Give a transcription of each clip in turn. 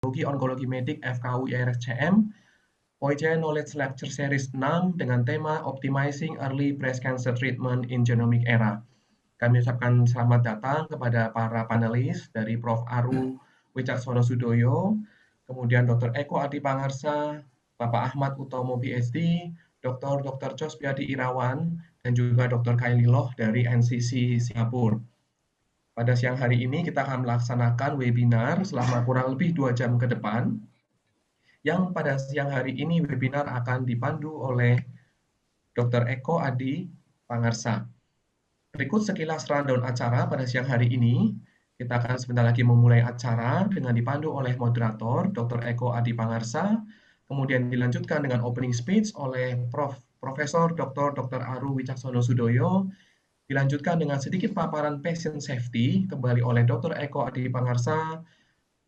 Onkologi Medik FKU IRSCM, POICE Knowledge Lecture Series 6 dengan tema Optimizing Early Breast Cancer Treatment in Genomic Era. Kami ucapkan selamat datang kepada para panelis dari Prof. Aru Wicaksono Sudoyo, kemudian Dr. Eko Adi Pangarsa, Bapak Ahmad Utomo PhD, Dr. Cospiadi Irawan, dan juga Dr. Kylie Loh dari NCC Singapura. Pada siang hari ini kita akan melaksanakan webinar selama kurang lebih 2 jam ke depan, yang pada siang hari ini webinar akan dipandu oleh Dr. Eko Adi Pangarsa. Berikut sekilas rundown acara pada siang hari ini. Kita akan sebentar lagi memulai acara dengan dipandu oleh moderator Dr. Eko Adi Pangarsa, kemudian dilanjutkan dengan opening speech oleh Profesor Dr. Aru Wicaksono Sudoyo, dilanjutkan dengan sedikit paparan patient safety kembali oleh Dr. Eko Adi Pangarsa.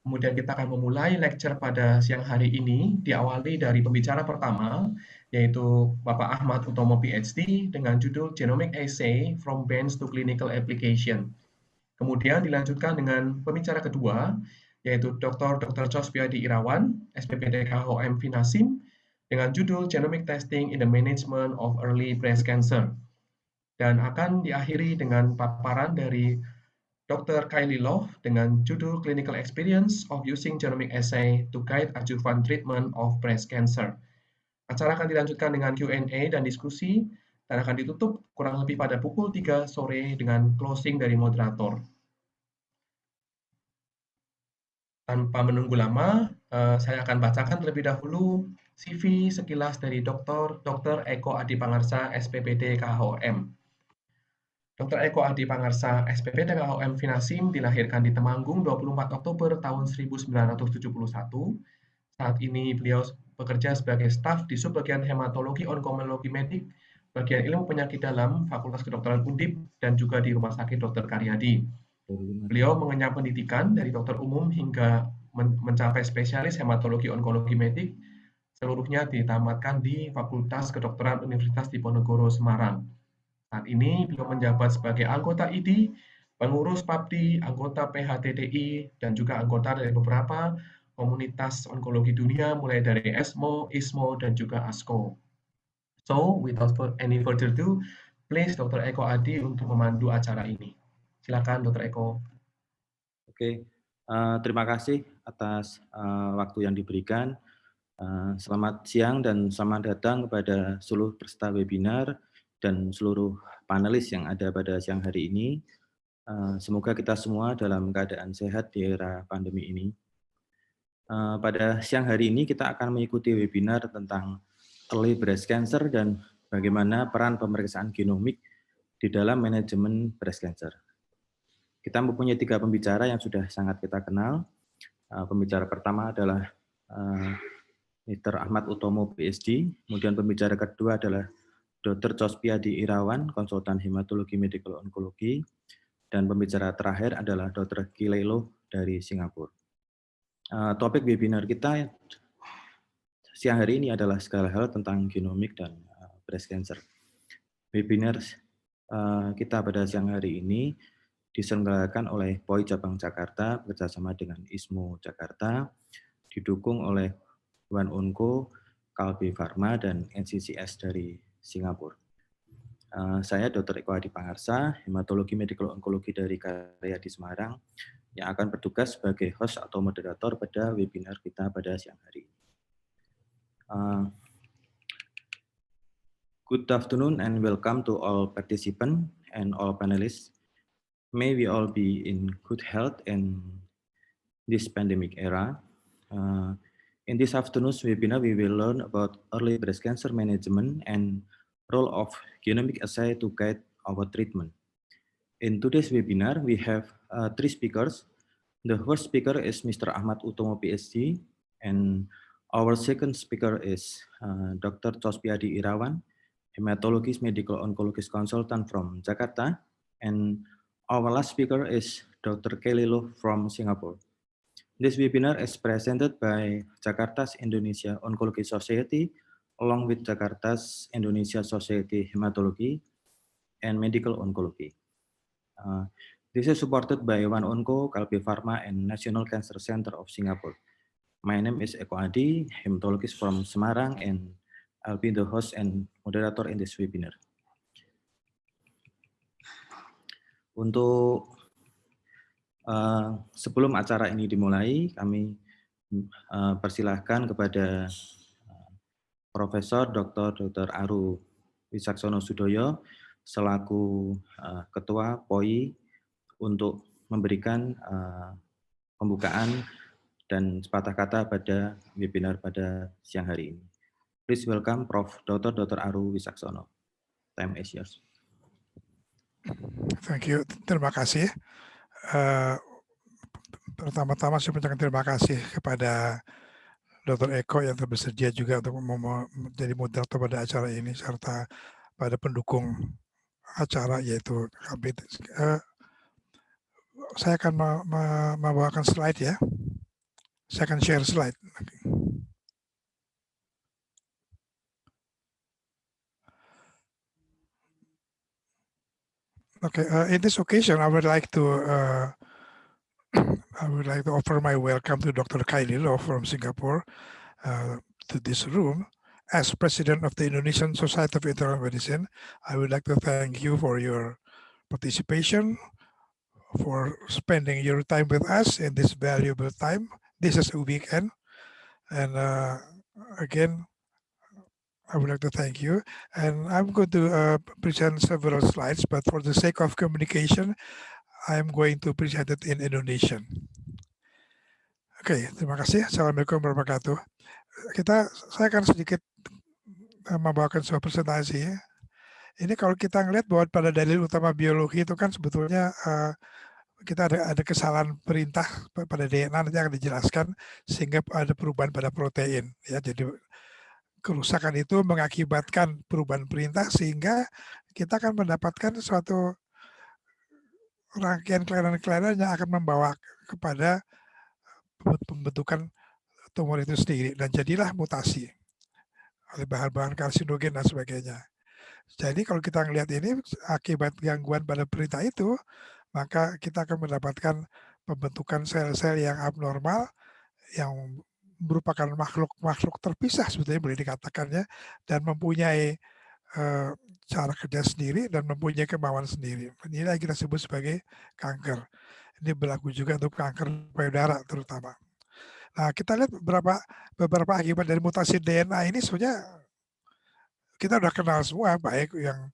Kemudian kita akan memulai lecture pada siang hari ini diawali dari pembicara pertama, yaitu Bapak Ahmad Utomo PhD dengan judul Genomic Assay from Bench to Clinical Application. Kemudian dilanjutkan dengan pembicara kedua, yaitu Dr. Cospiadi Irawan, SPPD KHOM Finasim, dengan judul Genomic Testing in the Management of Early Breast Cancer. Dan akan diakhiri dengan paparan dari Dr. Kylie Loh dengan judul Clinical Experience of Using Genomic Assay to Guide Adjuvant Treatment of Breast Cancer. Acara akan dilanjutkan dengan Q&A dan diskusi, dan akan ditutup kurang lebih pada pukul 3 sore dengan closing dari moderator. Tanpa menunggu lama, saya akan bacakan terlebih dahulu CV sekilas dari Dr. Eko Adi Pangarsa, SPPD KHOM. Dr. Eko Adi Pangarsa, SPPD KHOM Finasim, dilahirkan di Temanggung 24 Oktober tahun 1971. Saat ini beliau bekerja sebagai staf di Subbagian Hematologi Onkologi Medik, Bagian Ilmu Penyakit Dalam, Fakultas Kedokteran Undip, dan juga di Rumah Sakit Dr. Karyadi. Beliau mengenyam pendidikan dari dokter umum hingga mencapai spesialis hematologi onkologi medik, seluruhnya ditamatkan di Fakultas Kedokteran Universitas Diponegoro, Semarang. Saat ini beliau menjabat sebagai anggota ID, pengurus PAPDI, anggota PHTDI, dan juga anggota dari beberapa komunitas onkologi dunia, mulai dari ESMO, ISMO, dan juga ASCO. So, without any further ado, please Dr. Eko Adi untuk memandu acara ini. Silakan Dr. Eko. Oke, terima kasih atas waktu yang diberikan. Selamat siang dan selamat datang kepada seluruh peserta webinar dan seluruh panelis yang ada pada siang hari ini. Semoga kita semua dalam keadaan sehat di era pandemi ini. Pada siang hari ini kita akan mengikuti webinar tentang early breast cancer dan bagaimana peran pemeriksaan genomik di dalam manajemen breast cancer. Kita mempunyai 3 pembicara yang sudah sangat kita kenal. Pembicara pertama adalah Mr. Ahmad Utomo PhD, kemudian pembicara kedua adalah Dr. Cospiadi Irawan, konsultan hematologi medical onkologi, dan pembicara terakhir adalah Dr. Kylie Loh dari Singapura. Topik webinar kita siang hari ini adalah segala hal tentang genomik dan breast cancer. Webinar kita pada siang hari ini diselenggarakan oleh POI Cabang Jakarta bekerjasama dengan ISMO Jakarta, didukung oleh One Onco, Kalbe Pharma, dan NCCS dari Singapura. Saya Dr. Eko Adi Pangarsa, hematologi medical onkologi dari Karyadi Semarang, yang akan bertugas sebagai host atau moderator pada webinar kita pada siang hari ini. Good afternoon and welcome to all participants and all panelists. May we all be in good health in this pandemic era. In this afternoon's webinar, we will learn about early breast cancer management and role of genomic assay to guide our treatment. In today's webinar, we have 3 speakers. The first speaker is Mr. Ahmad Utomo PhD, and our second speaker is Dr. Cospiadi Irawan, hematologist medical oncologist consultant from Jakarta, and our last speaker is Dr. Kylie Loh from Singapore. This webinar is presented by Jakarta's Indonesia Oncology Society, along with Jakarta's Indonesia Society Hematology and Medical Oncology. This is supported by One Onco, Kalbe Pharma, and National Cancer Center of Singapore. My name is Eko Adi, hematologist from Semarang, and I'll be the host and moderator in this webinar. Untuk sebelum acara ini dimulai, kami persilahkan kepada Profesor Dr. Aru Wicaksono Sudoyo selaku Ketua POI untuk memberikan pembukaan dan sepatah kata pada webinar pada siang hari ini. Please welcome Prof. Dr. Aru Wicaksono. Time is yours. Thank you. Terima kasih. Pertama-tama saya mengucapkan terima kasih kepada Dr. Eko yang bersedia juga untuk menjadi moderator pada acara ini serta pada pendukung acara yaitu Kabit. Saya akan membawakan slide ya. Saya akan share slide. Okay, in this occasion, I would like to offer my welcome to Dr. Kylie Loh from Singapore to this room. As President of the Indonesian Society of Internal Medicine, I would like to thank you for your participation, for spending your time with us in this valuable time. This is a weekend, and again, I would like to thank you. And I'm going to present several slides, but for the sake of communication, I'm going to present it in Indonesian. Oke, terima kasih. Assalamualaikum warahmatullahi wabarakatuh. Saya akan sedikit membawakan sebuah presentasi. Ini kalau kita ngelihat bahwa pada dalil utama biologi itu kan sebetulnya kita ada kesalahan perintah pada DNA nanti akan dijelaskan sehingga ada perubahan pada protein. Ya, jadi kerusakan itu mengakibatkan perubahan perintah sehingga kita akan mendapatkan suatu rangkaian kelainan-kelainan yang akan membawa kepada pembentukan tumor itu sendiri dan jadilah mutasi oleh bahan-bahan karsinogen dan sebagainya. Jadi kalau kita melihat ini akibat gangguan pada perintah itu, maka kita akan mendapatkan pembentukan sel-sel yang abnormal yang merupakan makhluk terpisah sebetulnya boleh dikatakannya dan mempunyai cara kerja sendiri dan mempunyai kemauan sendiri. Inilah yang kita sebut sebagai kanker. Ini berlaku juga untuk kanker payudara terutama. Nah, kita lihat beberapa akibat dari mutasi DNA ini sebenarnya kita udah kenal semua, baik yang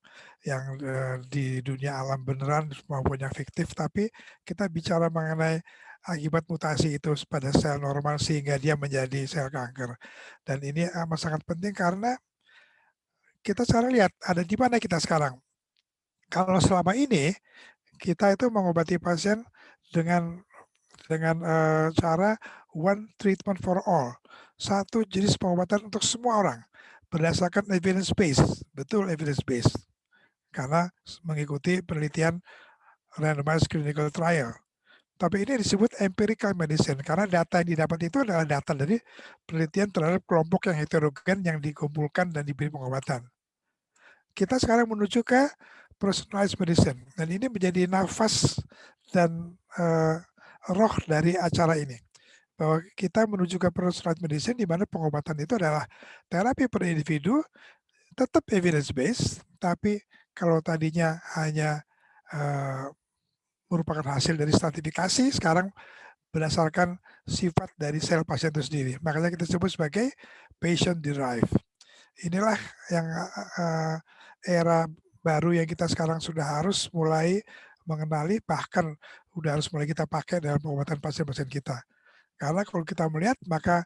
di dunia alam beneran maupun yang fiktif, tapi kita bicara mengenai akibat mutasi itu pada sel normal sehingga dia menjadi sel kanker. Dan ini amat sangat penting karena kita cara lihat ada di mana kita sekarang. Kalau selama ini kita itu mengobati pasien dengan cara one treatment for all, satu jenis pengobatan untuk semua orang berdasarkan evidence based, betul evidence based, karena mengikuti penelitian randomized clinical trial. Tapi ini disebut empirical medicine karena data yang didapat itu adalah data dari penelitian terhadap kelompok yang heterogen yang dikumpulkan dan diberi pengobatan. Kita sekarang menuju ke personalized medicine dan ini menjadi nafas dan roh dari acara ini. Bahwa kita menuju ke personalized medicine di mana pengobatan itu adalah terapi per individu, tetap evidence based, tapi kalau tadinya hanya merupakan hasil dari stratifikasi, sekarang berdasarkan sifat dari sel pasien itu sendiri. Makanya kita sebut sebagai patient derived. Inilah yang era baru yang kita sekarang sudah harus mulai mengenali, bahkan sudah harus mulai kita pakai dalam pengobatan pasien-pasien kita. Karena kalau kita melihat, maka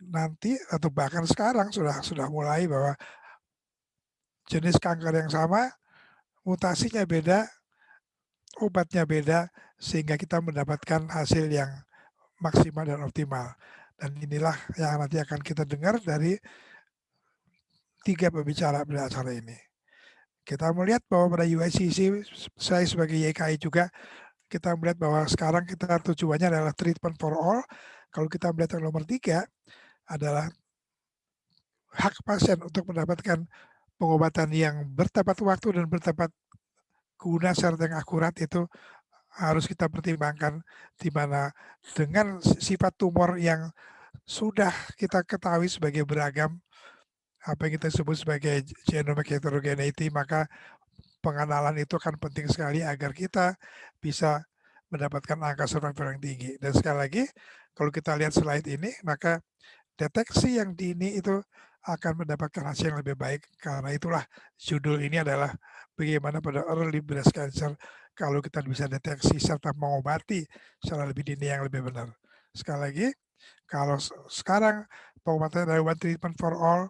nanti atau bahkan sekarang sudah mulai bahwa jenis kanker yang sama, mutasinya beda, obatnya beda, sehingga kita mendapatkan hasil yang maksimal dan optimal. Dan inilah yang nanti akan kita dengar dari 3 pembicara pada acara ini. Kita melihat bahwa pada UICC, saya sebagai YKI juga, kita melihat bahwa sekarang kita tujuannya adalah treatment for all. Kalau kita melihat yang nomor 3 adalah hak pasien untuk mendapatkan pengobatan yang bertepat waktu dan bertepat guna serta yang akurat, itu harus kita pertimbangkan, di mana dengan sifat tumor yang sudah kita ketahui sebagai beragam, apa yang kita sebut sebagai genomic heterogeneity, maka pengenalan itu akan penting sekali agar kita bisa mendapatkan angka survival yang tinggi. Dan sekali lagi, kalau kita lihat slide ini, maka deteksi yang dini itu akan mendapatkan hasil yang lebih baik. Karena itulah judul ini adalah bagaimana pada early breast cancer kalau kita bisa deteksi serta mengobati secara lebih dini yang lebih benar. Sekali lagi, kalau sekarang pengobatan dari one treatment for all,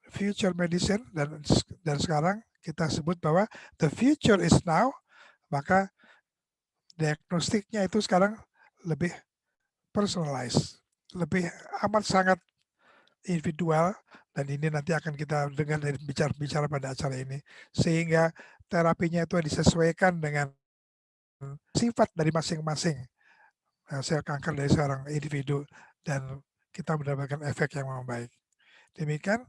future medicine, dan sekarang kita sebut bahwa the future is now, maka diagnostiknya itu sekarang lebih personalized, lebih amat sangat individual, dan ini nanti akan kita dengar dari bicara pada acara ini, sehingga terapinya itu disesuaikan dengan sifat dari masing-masing sel kanker dari seorang individu, dan kita mendapatkan efek yang membaik. Demikian,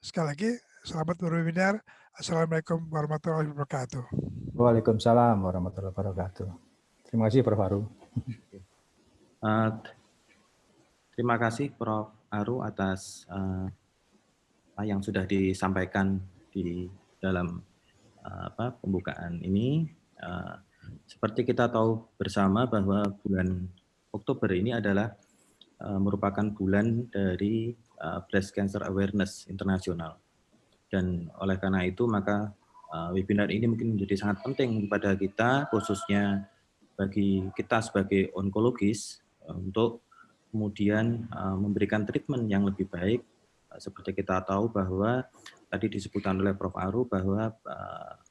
sekali lagi, selamat berwebinar. Assalamualaikum warahmatullahi wabarakatuh. Waalaikumsalam warahmatullahi wabarakatuh. Terima kasih, Prof. Aru. Terima kasih Prof. Aru atas yang sudah disampaikan di dalam pembukaan ini. Seperti kita tahu bersama bahwa bulan Oktober ini adalah merupakan bulan dari Breast Cancer Awareness Internasional. Dan oleh karena itu maka webinar ini mungkin menjadi sangat penting kepada kita, khususnya bagi kita sebagai onkologis, untuk kemudian memberikan treatment yang lebih baik. Seperti kita tahu bahwa tadi disebutkan oleh Prof. Aru bahwa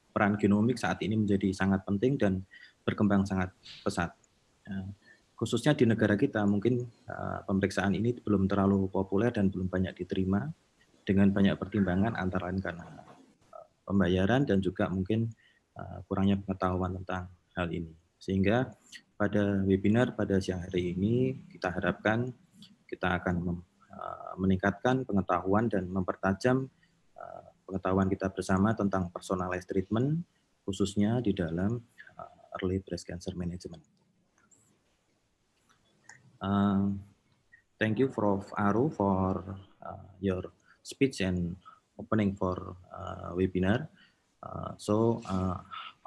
peran genomik saat ini menjadi sangat penting dan berkembang sangat pesat. Khususnya di negara kita mungkin pemeriksaan ini belum terlalu populer dan belum banyak diterima, dengan banyak pertimbangan antara lain karena pembayaran dan juga mungkin kurangnya pengetahuan tentang hal ini. Sehingga pada webinar pada siang hari ini kita harapkan kita akan meningkatkan pengetahuan dan mempertajam pengetahuan kita bersama tentang personalized treatment, khususnya di dalam early breast cancer management. Thank you, Prof. Aru, for your speech and opening for webinar.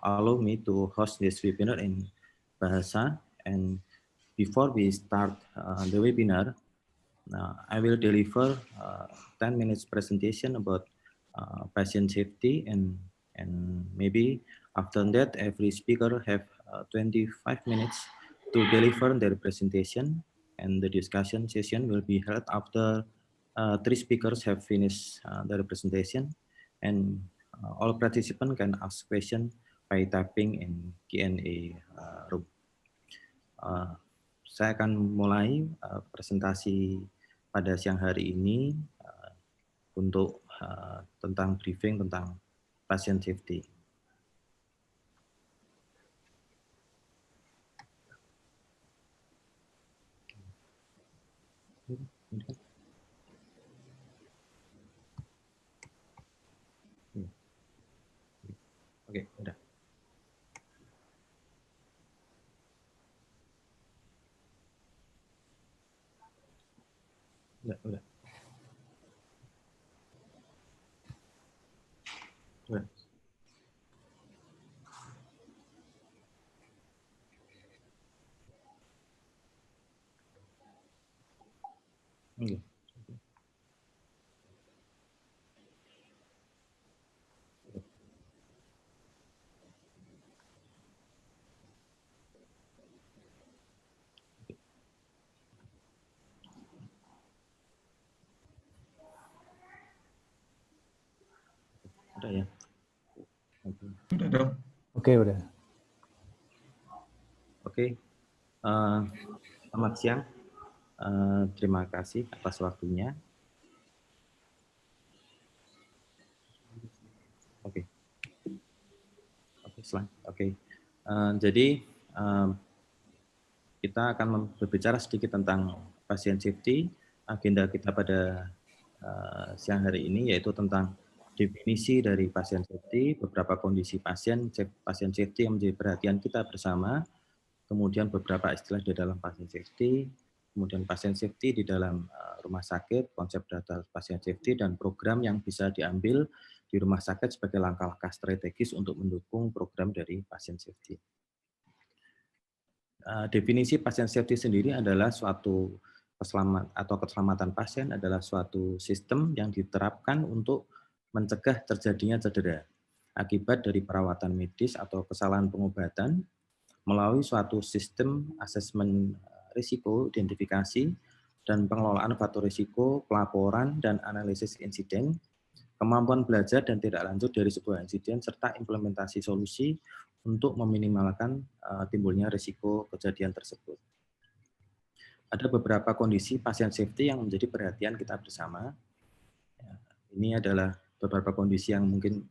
Allow me to host this webinar in Bahasa. And before we start the webinar, I will deliver 10 minutes presentation about patient safety, and maybe after that every speaker have 25 minutes to deliver their presentation, and the discussion session will be held after 3 speakers have finished their presentation, and all participants can ask question by typing in Q&A room. Saya akan mulai presentasi pada siang hari ini untuk tentang briefing tentang patient safety. Oke, udah. Udah. Udah. Okay. Udah ya. Udah dong. Oke, udah. Oke. Selamat siang. Terima kasih atas waktunya. Oke. Jadi kita akan berbicara sedikit tentang patient safety. Agenda kita pada siang hari ini yaitu tentang definisi dari pasien safety, beberapa kondisi pasien safety yang menjadi perhatian kita bersama, kemudian beberapa istilah di dalam pasien safety, kemudian pasien safety di dalam rumah sakit, konsep data pasien safety, dan program yang bisa diambil di rumah sakit sebagai langkah-langkah strategis untuk mendukung program dari pasien safety. Definisi pasien safety sendiri adalah suatu keselamatan pasien adalah suatu sistem yang diterapkan untuk mencegah terjadinya cedera akibat dari perawatan medis atau kesalahan pengobatan melalui suatu sistem asesmen risiko, identifikasi, dan pengelolaan faktor risiko, pelaporan, dan analisis insiden, kemampuan belajar dan tidak lanjut dari sebuah insiden, serta implementasi solusi untuk meminimalkan timbulnya risiko kejadian tersebut. Ada beberapa kondisi pasien safety yang menjadi perhatian kita bersama. Ini adalah beberapa kondisi yang mungkin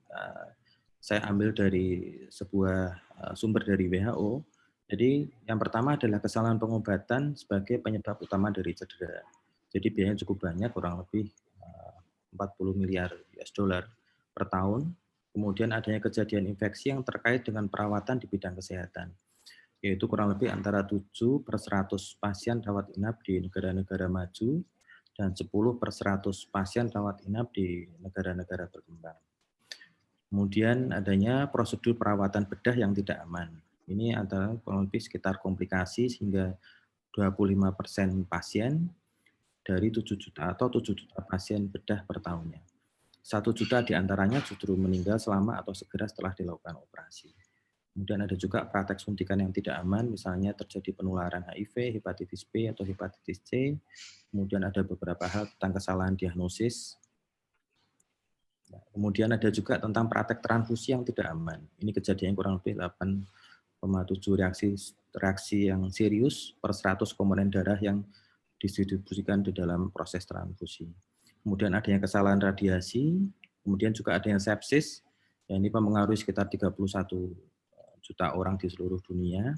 saya ambil dari sebuah sumber dari WHO. Jadi yang pertama adalah kesalahan pengobatan sebagai penyebab utama dari cedera. Jadi biayanya cukup banyak, kurang lebih 40 miliar US dollar per tahun. Kemudian adanya kejadian infeksi yang terkait dengan perawatan di bidang kesehatan, yaitu kurang lebih antara 7/100 pasien rawat inap di negara-negara maju dan 10/100 pasien rawat inap di negara-negara berkembang. Kemudian adanya prosedur perawatan bedah yang tidak aman. Ini adalah kurang lebih sekitar komplikasi sehingga 25% pasien dari 7 juta atau 7 juta pasien bedah per tahunnya. 1 juta diantaranya justru meninggal selama atau segera setelah dilakukan operasi. Kemudian ada juga praktek suntikan yang tidak aman, misalnya terjadi penularan HIV, hepatitis B, atau hepatitis C. Kemudian ada beberapa hal tentang kesalahan diagnosis. Kemudian ada juga tentang praktek transfusi yang tidak aman. Ini kejadian kurang lebih 8,7 reaksi yang serius per 100 komponen darah yang didistribusikan di dalam proses transfusi. Kemudian adanya kesalahan radiasi, kemudian juga adanya sepsis, yang ini mempengaruhi sekitar 31 juta orang di seluruh dunia.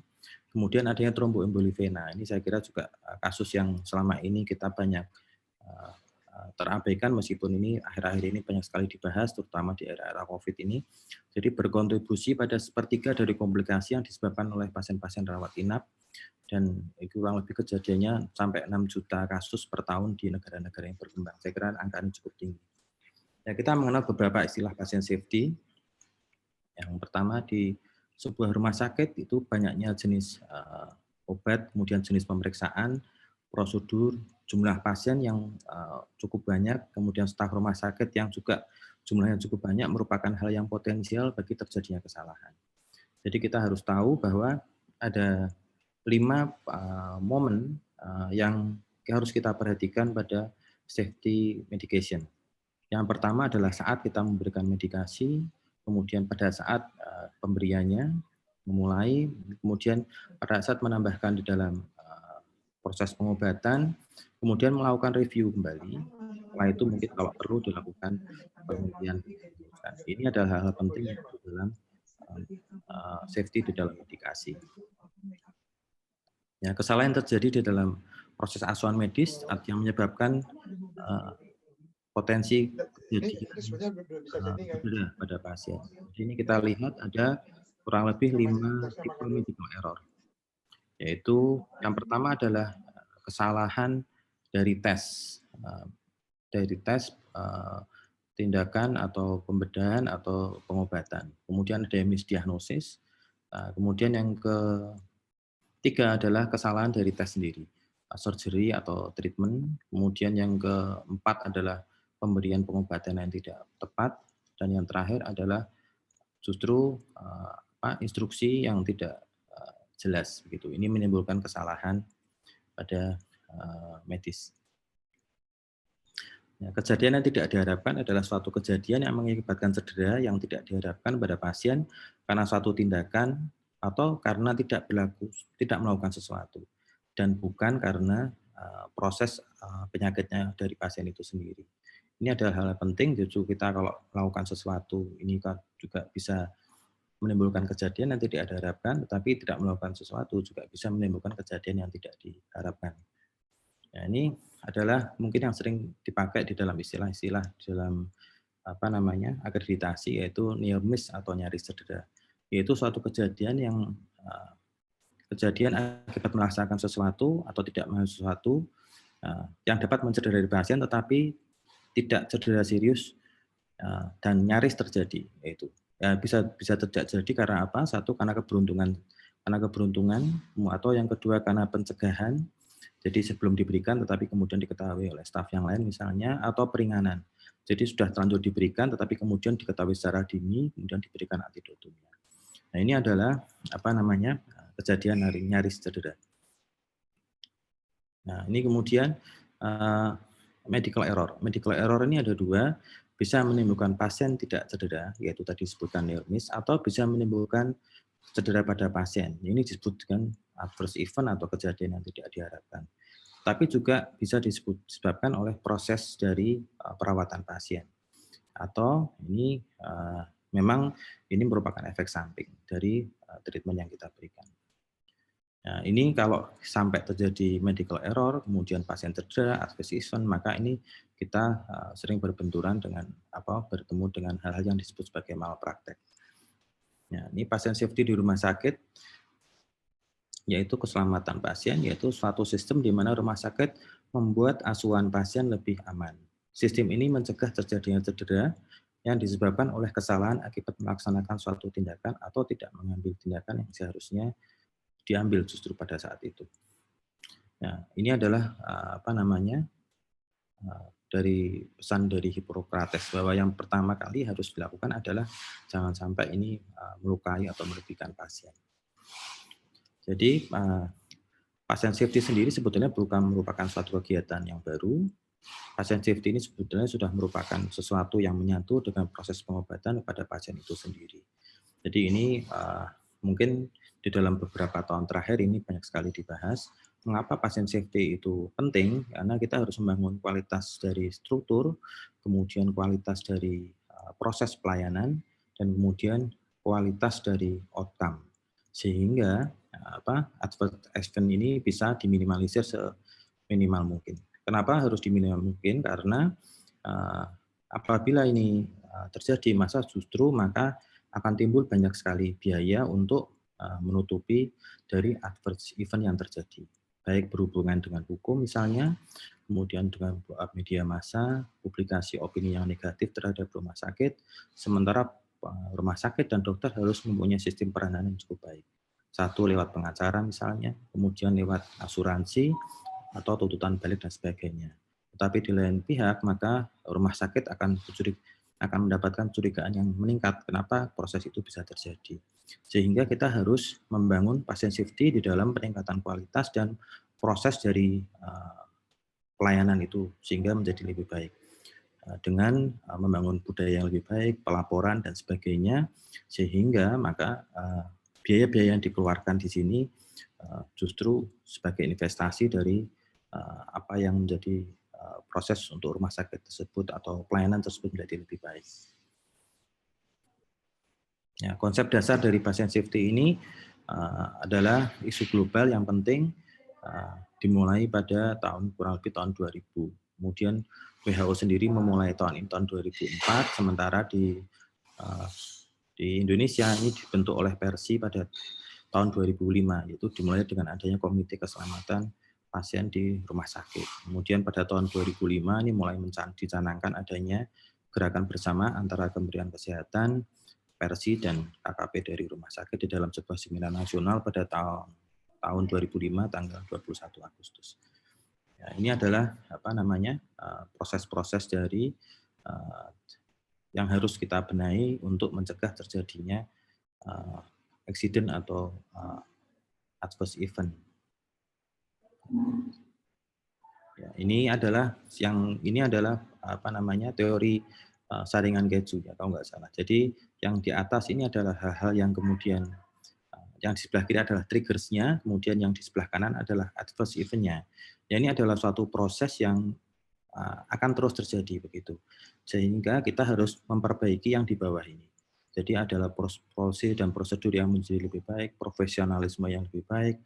Kemudian adanya tromboemboli vena. Ini saya kira juga kasus yang selama ini kita banyak terabaikan, meskipun ini akhir-akhir ini banyak sekali dibahas, terutama di era-era COVID ini. Jadi berkontribusi pada sepertiga dari komplikasi yang disebabkan oleh pasien-pasien rawat inap, dan itu kurang lebih kejadiannya sampai 6 juta kasus per tahun di negara-negara yang berkembang. Saya kira angka ini cukup tinggi. Ya, kita mengenal beberapa istilah pasien safety. Yang pertama, di sebuah rumah sakit itu banyaknya jenis obat, kemudian jenis pemeriksaan, prosedur, jumlah pasien yang cukup banyak, kemudian staf rumah sakit yang juga jumlahnya cukup banyak, merupakan hal yang potensial bagi terjadinya kesalahan. Jadi kita harus tahu bahwa ada 5 momen yang harus kita perhatikan pada safety medication. Yang pertama adalah saat kita memberikan medikasi, kemudian pada saat pemberiannya memulai, kemudian pada saat menambahkan di dalam proses pengobatan, kemudian melakukan review kembali. Setelah itu mungkin kalau perlu dilakukan penelitian. Ini adalah hal penting di dalam safety di dalam medikasi. Ya, kesalahan yang terjadi di dalam proses asuhan medis yang menyebabkan potensi kejadian cedera pada pasien. Di sini kita lihat ada kurang lebih 5 tipe medical error. Yaitu yang pertama adalah kesalahan dari tes. Tindakan atau pembedahan atau pengobatan. Kemudian ada misdiagnosis. Kemudian yang ketiga adalah kesalahan dari tes sendiri, surgery atau treatment. Kemudian yang keempat adalah pemberian pengobatan yang tidak tepat, dan yang terakhir adalah justru instruksi yang tidak jelas. Begitu. Ini menimbulkan kesalahan pada medis. Ya, kejadian yang tidak diharapkan adalah suatu kejadian yang mengakibatkan cedera yang tidak diharapkan pada pasien karena suatu tindakan atau karena tidak melakukan sesuatu, dan bukan karena proses penyakitnya dari pasien itu sendiri. Ini adalah hal penting, justru kita kalau melakukan sesuatu ini kan juga bisa menimbulkan kejadian yang tidak diharapkan, tetapi tidak melakukan sesuatu juga bisa menimbulkan kejadian yang tidak diharapkan. Nah, ini adalah mungkin yang sering dipakai di dalam istilah-istilah dalam akreditasi, yaitu near miss atau nyaris cedera, yaitu suatu kejadian yang akibat melaksanakan sesuatu atau tidak melakukan sesuatu yang dapat mencederai pasien tetapi tidak cedera serius dan nyaris terjadi, yaitu bisa terjadi karena apa? Satu, karena keberuntungan atau yang kedua karena pencegahan. Jadi sebelum diberikan tetapi kemudian diketahui oleh staf yang lain misalnya, atau peringanan. Jadi sudah terlanjur diberikan tetapi kemudian diketahui secara dini kemudian diberikan antidotumnya. Nah, ini adalah kejadian nyaris cedera. Nah, ini kemudian medical error. Medical error ini ada dua, bisa menimbulkan pasien tidak cedera, yaitu tadi disebutkan near miss, atau bisa menimbulkan cedera pada pasien. Ini disebut dengan adverse event atau kejadian yang tidak diharapkan. Tapi juga bisa disebabkan oleh proses dari perawatan pasien. Atau ini memang ini merupakan efek samping dari treatment yang kita berikan. Nah, ini kalau sampai terjadi medical error, kemudian pasien cedera, adverse event, maka ini kita sering berbenturan dengan bertemu dengan hal-hal yang disebut sebagai malpraktek. Nah, ini pasien safety di rumah sakit, yaitu keselamatan pasien, yaitu suatu sistem di mana rumah sakit membuat asuhan pasien lebih aman. Sistem ini mencegah terjadinya cedera yang disebabkan oleh kesalahan akibat melaksanakan suatu tindakan atau tidak mengambil tindakan yang seharusnya diambil justru pada saat itu. Nah, ini adalah dari pesan dari Hippocrates bahwa yang pertama kali harus dilakukan adalah jangan sampai ini melukai atau merugikan pasien. Jadi pasien safety sendiri sebetulnya bukan merupakan suatu kegiatan yang baru. Pasien safety ini sebetulnya sudah merupakan sesuatu yang menyatu dengan proses pengobatan pada pasien itu sendiri. Jadi ini mungkin di dalam beberapa tahun terakhir ini banyak sekali dibahas. Mengapa pasien safety itu penting? Karena kita harus membangun kualitas dari struktur, kemudian kualitas dari proses pelayanan, dan kemudian kualitas dari outcome. Sehingga adverse event ini bisa diminimalisir seminimal mungkin. Kenapa harus diminimal mungkin? Karena apabila ini terjadi maka akan timbul banyak sekali biaya untuk menutupi dari adverse event yang terjadi. Baik berhubungan dengan hukum misalnya, kemudian dengan media massa, publikasi opini yang negatif terhadap rumah sakit, sementara rumah sakit dan dokter harus mempunyai sistem peranan yang cukup baik. Satu, lewat pengacara misalnya, kemudian lewat asuransi, atau tuntutan balik dan sebagainya. Tetapi di lain pihak, maka rumah sakit akan mendapatkan curigaan yang meningkat. Kenapa proses itu bisa terjadi? Sehingga kita harus membangun pasien safety di dalam peningkatan kualitas dan proses dari pelayanan itu sehingga menjadi lebih baik. Dengan membangun budaya yang lebih baik, pelaporan dan sebagainya, sehingga maka biaya-biaya yang dikeluarkan di sini justru sebagai investasi dari apa yang menjadi proses untuk rumah sakit tersebut atau pelayanan tersebut menjadi lebih baik. Ya, konsep dasar dari pasien safety ini adalah isu global yang penting dimulai pada kurang lebih tahun 2000. Kemudian WHO sendiri memulai tahun 2004, sementara di Indonesia ini dibentuk oleh Persi pada tahun 2005, yaitu dimulai dengan adanya Komite Keselamatan Pasien di Rumah Sakit. Kemudian pada tahun 2005 ini mulai dicanangkan adanya gerakan bersama antara Kementerian Kesehatan, Persi, dan KKP dari rumah sakit di dalam sebuah seminar nasional pada tahun 2005 tanggal 21 Agustus. Ya, ini adalah proses-proses dari yang harus kita benahi untuk mencegah terjadinya accident atau adverse event. Ya, ini adalah teori saringan keju ya kalau nggak salah. Jadi yang di atas ini adalah hal-hal yang kemudian yang di sebelah kiri adalah triggersnya, kemudian yang di sebelah kanan adalah adverse event-nya. Ya, ini adalah suatu proses yang akan terus terjadi begitu. Sehingga kita harus memperbaiki yang di bawah ini. Jadi adalah proses dan prosedur yang menjadi lebih baik, profesionalisme yang lebih baik,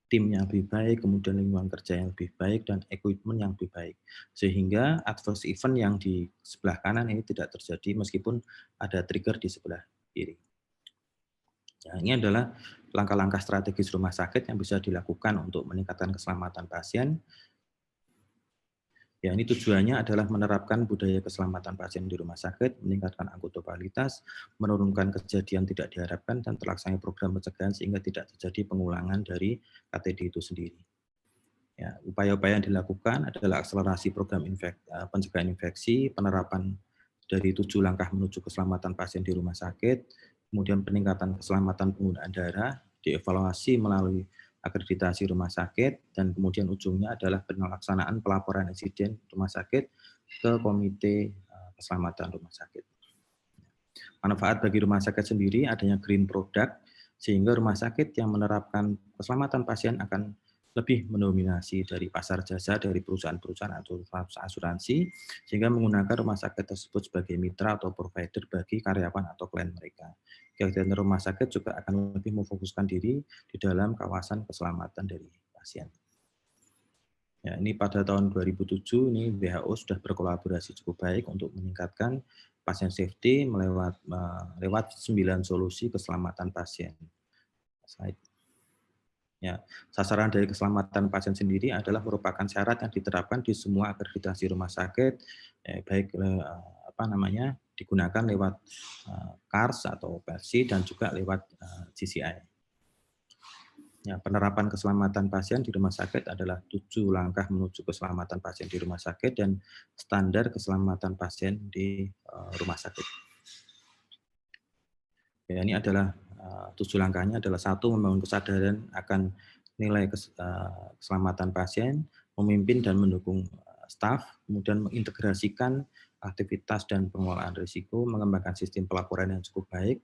tim yang lebih baik, kemudian lingkungan kerja yang lebih baik, dan equipment yang lebih baik. Sehingga adverse event yang di sebelah kanan ini tidak terjadi meskipun ada trigger di sebelah kiri. Nah, ini adalah langkah-langkah strategis rumah sakit yang bisa dilakukan untuk meningkatkan keselamatan pasien. Ya, ini tujuannya adalah menerapkan budaya keselamatan pasien di rumah sakit, meningkatkan akuntabilitas, menurunkan kejadian tidak diharapkan, dan terlaksananya program pencegahan sehingga tidak terjadi pengulangan dari KTD itu sendiri. Ya, upaya-upaya yang dilakukan adalah akselerasi program pencegahan infeksi, penerapan dari 7 langkah menuju keselamatan pasien di rumah sakit, kemudian peningkatan keselamatan penggunaan darah, dievaluasi melalui akreditasi rumah sakit, dan kemudian ujungnya adalah pelaksanaan pelaporan insiden rumah sakit ke Komite Keselamatan Rumah Sakit. Manfaat bagi rumah sakit sendiri adanya green product, sehingga rumah sakit yang menerapkan keselamatan pasien akan lebih mendominasi dari pasar jasa dari perusahaan-perusahaan atau asuransi, sehingga menggunakan rumah sakit tersebut sebagai mitra atau provider bagi karyawan atau klien mereka. Kegiatan rumah sakit juga akan lebih memfokuskan diri di dalam kawasan keselamatan dari pasien. Ya, ini pada tahun 2007 ini WHO sudah berkolaborasi cukup baik untuk meningkatkan pasien safety lewat 9 solusi keselamatan pasien. Slide. Ya, sasaran dari keselamatan pasien sendiri adalah merupakan syarat yang diterapkan di semua akreditasi rumah sakit, baik digunakan lewat CARS atau versi dan juga lewat CCI. Ya, penerapan keselamatan pasien di rumah sakit adalah 7 langkah menuju keselamatan pasien di rumah sakit dan standar keselamatan pasien di rumah sakit. Ya, ini adalah 7 langkahnya adalah 1, membangun kesadaran akan nilai keselamatan pasien, memimpin dan mendukung staf, kemudian mengintegrasikan aktivitas dan pengelolaan risiko, mengembangkan sistem pelaporan yang cukup baik,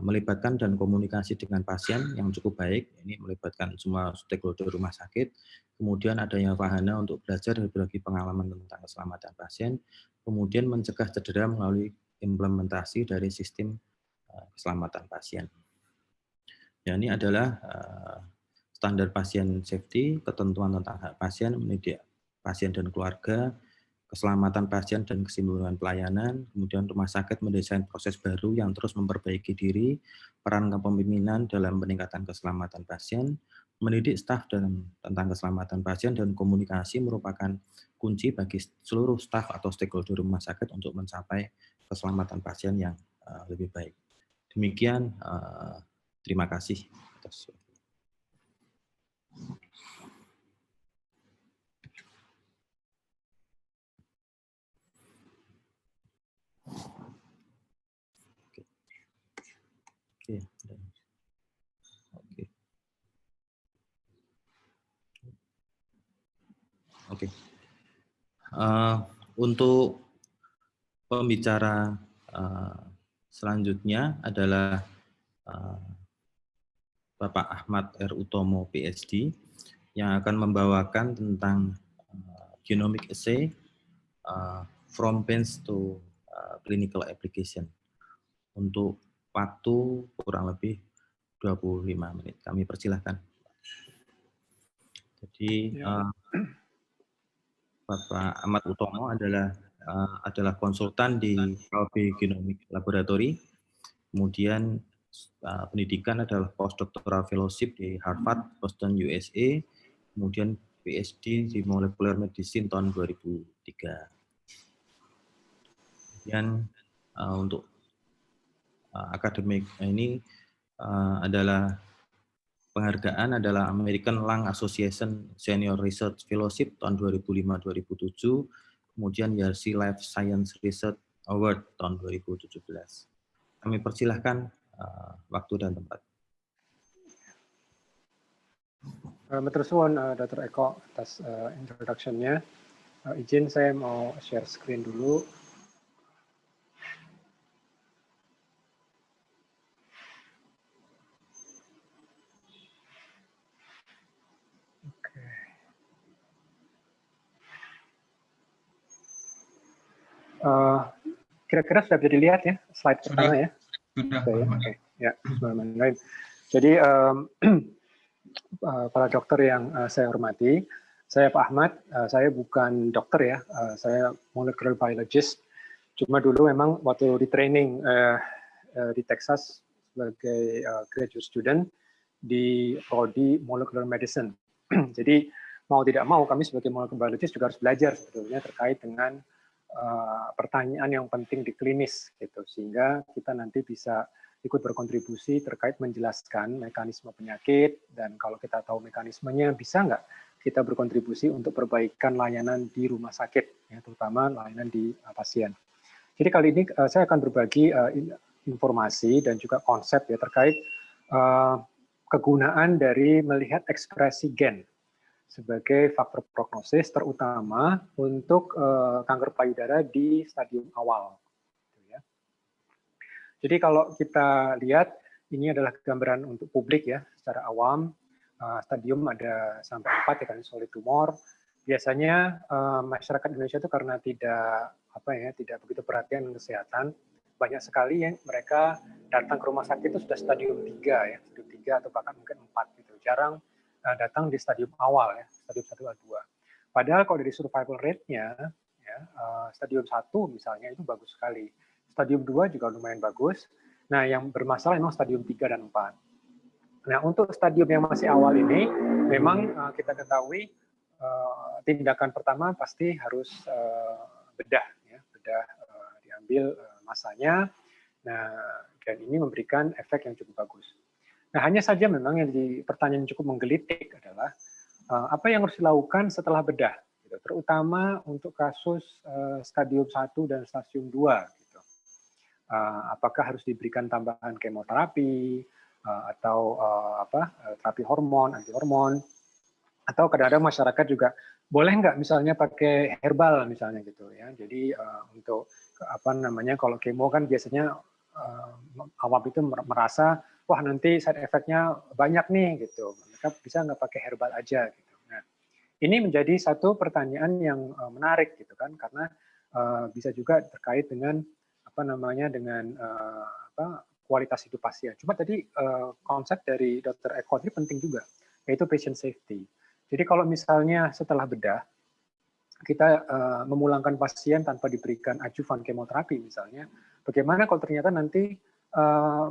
melibatkan dan komunikasi dengan pasien yang cukup baik, ini melibatkan semua stakeholder rumah sakit, kemudian adanya wahana untuk belajar dan berbagi pengalaman tentang keselamatan pasien, kemudian mencegah cedera melalui implementasi dari sistem keselamatan pasien. Ya, ini adalah standar pasien safety, ketentuan tentang hak pasien, mendidik pasien dan keluarga, keselamatan pasien dan keseimbangan pelayanan, kemudian rumah sakit mendesain proses baru yang terus memperbaiki diri, peran kepemimpinan dalam peningkatan keselamatan pasien, mendidik staf tentang keselamatan pasien, dan komunikasi merupakan kunci bagi seluruh staf atau stakeholder rumah sakit untuk mencapai keselamatan pasien yang lebih baik. Demikian, terima kasih atas. Oke. Untuk pembicara selanjutnya adalah Bapak Ahmad R. Utomo, PhD, yang akan membawakan tentang genomic assay from bench to clinical application. Untuk waktu kurang lebih 25 menit. Kami persilahkan. Jadi Bapak Ahmad Utomo adalah konsultan di Kalbe Genomic Laboratory. Kemudian pendidikan adalah postdoctoral fellowship di Harvard, Boston, USA. Kemudian PhD di Molecular Medicine tahun 2003. Kemudian untuk akademik ini adalah penghargaan adalah American Lung Association Senior Research Fellowship tahun 2005-2007, kemudian Yarsi Life Science Research Award tahun 2017. Kami persilahkan waktu dan tempat. Matur suwun Dr. Eko atas introduction-nya. Izin saya mau share screen dulu. Kira-kira sudah bisa dilihat ya slide pertama ya? Sudah. Ya. Jadi para dokter yang saya hormati. Saya Pak Ahmad, saya bukan dokter ya, saya molecular biologist. Cuma dulu memang waktu di training di Texas sebagai graduate student di prodi molecular medicine. Jadi mau tidak mau kami sebagai molecular biologist juga harus belajar sebetulnya terkait dengan pertanyaan yang penting di klinis gitu, sehingga kita nanti bisa ikut berkontribusi terkait menjelaskan mekanisme penyakit, dan kalau kita tahu mekanismenya bisa nggak kita berkontribusi untuk perbaikan layanan di rumah sakit, ya, terutama layanan di pasien. Jadi kali ini saya akan berbagi informasi dan juga konsep ya terkait kegunaan dari melihat ekspresi gen sebagai faktor prognosis, terutama untuk kanker payudara di stadium awal. Jadi kalau kita lihat, ini adalah gambaran untuk publik ya, secara awam. Stadium ada sampai 4 ya kan, solid tumor. Biasanya masyarakat Indonesia itu karena tidak begitu perhatian kesehatan, banyak sekali yang mereka datang ke rumah sakit itu sudah stadium 3 ya, stadium 3 atau bahkan mungkin 4 gitu. Jarang datang di stadium awal ya, stadium 1 atau 2. Padahal kalau dari survival rate-nya ya, stadium 1 misalnya itu bagus sekali. Stadium 2 juga lumayan bagus. Nah, yang bermasalah memang stadium 3 dan 4. Nah, untuk stadium yang masih awal ini memang kita ketahui tindakan pertama pasti harus bedah ya, diambil masanya. Nah, dan ini memberikan efek yang cukup bagus. Nah, hanya saja memang yang di pertanyaan cukup menggelitik adalah apa yang harus dilakukan setelah bedah, gitu. Terutama untuk kasus stadium 1 dan stadium 2. Gitu. Apakah harus diberikan tambahan kemoterapi atau terapi hormon, anti hormon, atau kadang-kadang masyarakat juga boleh nggak misalnya pakai herbal misalnya gitu ya. Jadi untuk kalau kemo kan biasanya awam itu merasa wah nanti side effect-nya banyak nih gitu. Mereka bisa nggak pakai herbal aja gitu. Nah, ini menjadi satu pertanyaan yang menarik gitu kan, karena bisa juga terkait dengan kualitas hidup pasien. Cuma tadi konsep dari Dr. Eko ini penting juga, yaitu patient safety. Jadi kalau misalnya setelah bedah kita memulangkan pasien tanpa diberikan adjuvan kemoterapi misalnya, bagaimana kalau ternyata nanti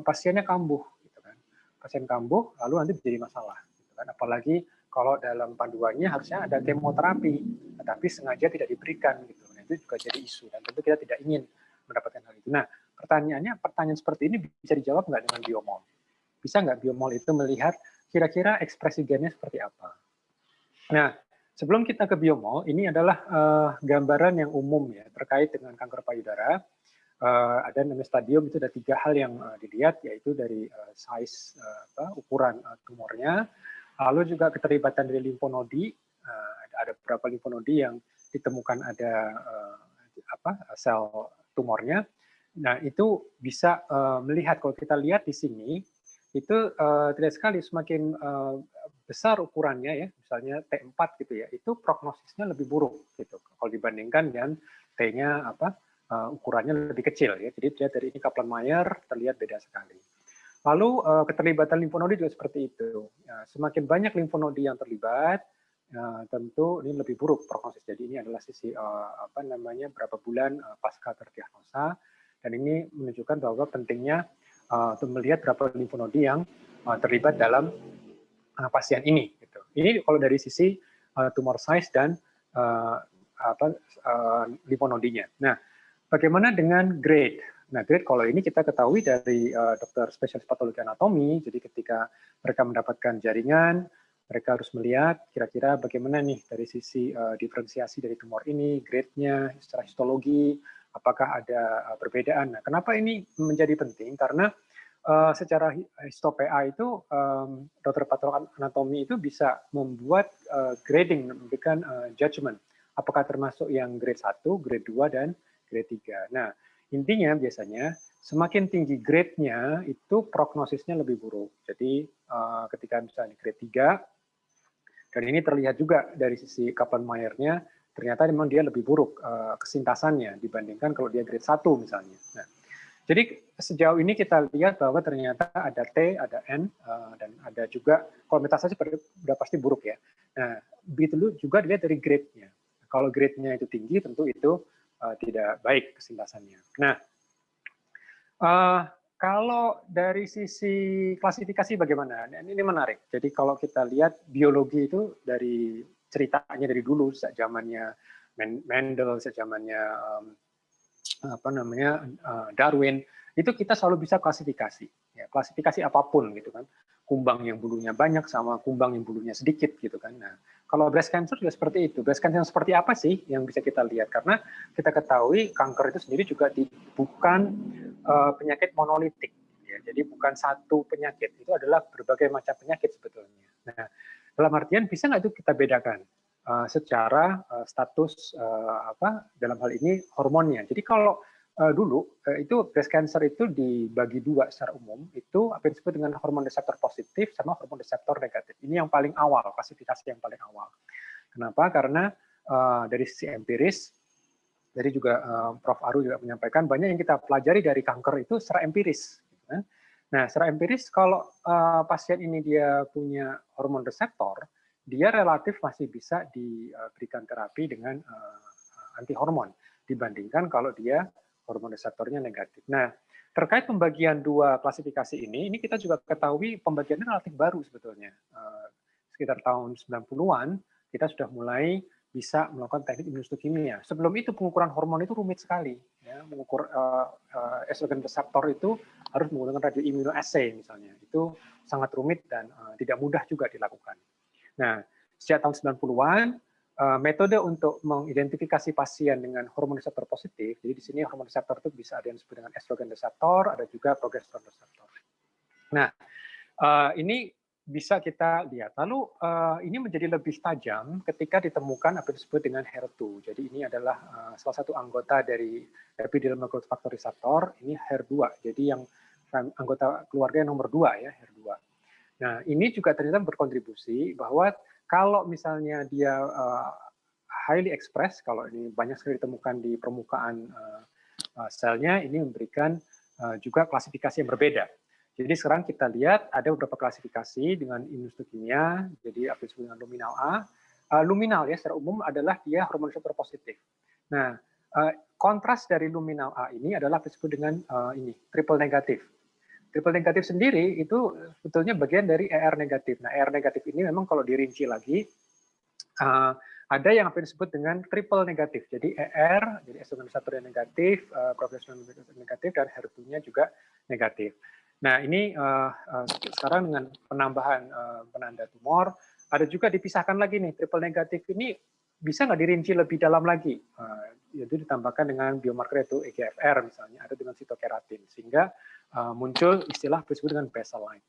pasiennya kambuh, gitu kan? Pasien kambuh lalu nanti menjadi masalah, gitu kan? Apalagi kalau dalam panduannya harusnya ada kemoterapi, tetapi sengaja tidak diberikan, gitu. Nah, itu juga jadi isu dan tentu kita tidak ingin mendapatkan hal itu. Nah, pertanyaan seperti ini bisa dijawab nggak dengan biomol? Bisa nggak biomol itu melihat kira-kira ekspresi gennya seperti apa? Nah, sebelum kita ke biomol, ini adalah gambaran yang umum ya terkait dengan kanker payudara. Ada namanya stadium, itu ada 3 hal yang dilihat, yaitu dari size ukuran tumornya, lalu juga keterlibatan dari limfonodi, ada beberapa limfonodi yang ditemukan ada sel tumornya. Nah, itu bisa melihat, kalau kita lihat di sini, itu terlihat sekali semakin besar ukurannya ya, misalnya T4 gitu ya, itu prognosisnya lebih buruk gitu kalau dibandingkan dengan T-nya ukurannya lebih kecil ya. Jadi dilihat dari ini Kaplan-Meier terlihat beda sekali. Lalu keterlibatan limfonodi juga seperti itu. Semakin banyak limfonodi yang terlibat, tentu ini lebih buruk prognosis. Jadi ini adalah sisi berapa bulan pasca terdiagnosa, dan ini menunjukkan bahwa pentingnya untuk melihat berapa limfonodi yang terlibat dalam pasien ini. Gitu. Ini kalau dari sisi tumor size dan limfonodinya. Nah, bagaimana dengan grade? Nah, grade kalau ini kita ketahui dari dokter spesialis patologi anatomi. Jadi ketika mereka mendapatkan jaringan, mereka harus melihat kira-kira bagaimana nih dari sisi diferensiasi dari tumor ini, grade-nya, secara histologi, apakah ada perbedaan. Nah, kenapa ini menjadi penting? Karena secara histo-PA itu dokter patologi anatomi itu bisa membuat grading, memberikan judgment apakah termasuk yang grade 1, grade 2 dan grade 3. Nah, intinya biasanya semakin tinggi grade-nya itu prognosisnya lebih buruk. Jadi ketika misalnya grade 3, dan ini terlihat juga dari sisi Kaplan-Meier-nya, ternyata memang dia lebih buruk kesintasannya dibandingkan kalau dia grade 1 misalnya. Nah, Jadi sejauh ini kita lihat bahwa ternyata ada T, ada N, dan ada juga kalau metastasi sudah pasti buruk ya. Nah, begitu juga dilihat dari grade-nya. Kalau grade-nya itu tinggi, tentu itu tidak baik kesintasannya. Nah, kalau dari sisi klasifikasi bagaimana? Ini menarik. Jadi kalau kita lihat biologi itu dari ceritanya dari dulu, sejak zamannya Mendel, sejak zamannya Darwin, itu kita selalu bisa klasifikasi, ya, klasifikasi apapun gitu kan, kumbang yang bulunya banyak sama kumbang yang bulunya sedikit gitu kan. Nah, kalau breast cancer juga seperti itu. Breast cancer yang seperti apa sih yang bisa kita lihat? Karena kita ketahui kanker itu sendiri juga bukan penyakit monolitik, ya. Jadi bukan satu penyakit, itu adalah berbagai macam penyakit sebetulnya. Nah, dalam artian bisa nggak itu kita bedakan secara status dalam hal ini hormonnya. Jadi kalau dulu itu breast cancer itu dibagi dua secara umum, itu apa yang disebut dengan hormon reseptor positif sama hormon reseptor negatif. Ini yang paling awal, klasifikasi yang paling awal. Kenapa? Karena dari sisi empiris, dari juga Prof. Aru juga menyampaikan banyak yang kita pelajari dari kanker itu secara empiris. Nah, secara empiris kalau pasien ini dia punya hormon reseptor, dia relatif masih bisa diberikan terapi dengan anti hormon dibandingkan kalau dia hormon reseptornya negatif. Nah, terkait pembagian dua klasifikasi ini kita juga ketahui pembagiannya relatif baru sebetulnya. Sekitar tahun 90-an kita sudah mulai bisa melakukan teknik imunohistokimia. Sebelum itu pengukuran hormon itu rumit sekali. Ya, mengukur estrogen reseptor itu harus menggunakan radioimmunoassay misalnya. Itu sangat rumit dan tidak mudah juga dilakukan. Nah, sejak tahun 90-an, metode untuk mengidentifikasi pasien dengan hormon reseptor positif, jadi di sini hormon reseptor itu bisa ada yang disebut dengan estrogen reseptor, ada juga progesteron reseptor. Nah, ini bisa kita lihat. Lalu ini menjadi lebih tajam ketika ditemukan apa yang disebut dengan HER2. Jadi ini adalah salah satu anggota dari epidermal growth factor receptor, ini HER2. Jadi yang anggota keluarga yang nomor 2 ya, HER2. Nah, ini juga ternyata berkontribusi bahwa kalau misalnya dia highly expressed, kalau ini banyak sekali ditemukan di permukaan selnya, ini memberikan juga klasifikasi yang berbeda. Jadi sekarang kita lihat ada beberapa klasifikasi dengan imunohistokimia, jadi apa disebut dengan luminal A. Luminal ya secara umum adalah dia hormon reseptor positif. Nah, kontras dari luminal A ini adalah disebut dengan ini triple negatif. Triple negatif sendiri itu sebetulnya bagian dari ER negatif. Nah, ER negatif ini memang kalau dirinci lagi, ada yang apa disebut dengan triple negatif. Jadi ER, jadi estrogen reseptor yang negatif, progesteron negatif, dan HER2-nya juga negatif. Nah, ini sekarang dengan penambahan penanda tumor, ada juga dipisahkan lagi nih, triple negatif ini bisa nggak dirinci lebih dalam lagi? Yaitu ditambahkan dengan biomarker itu EGFR misalnya, ada dengan sitokeratin, sehingga muncul istilah disebut dengan baseline.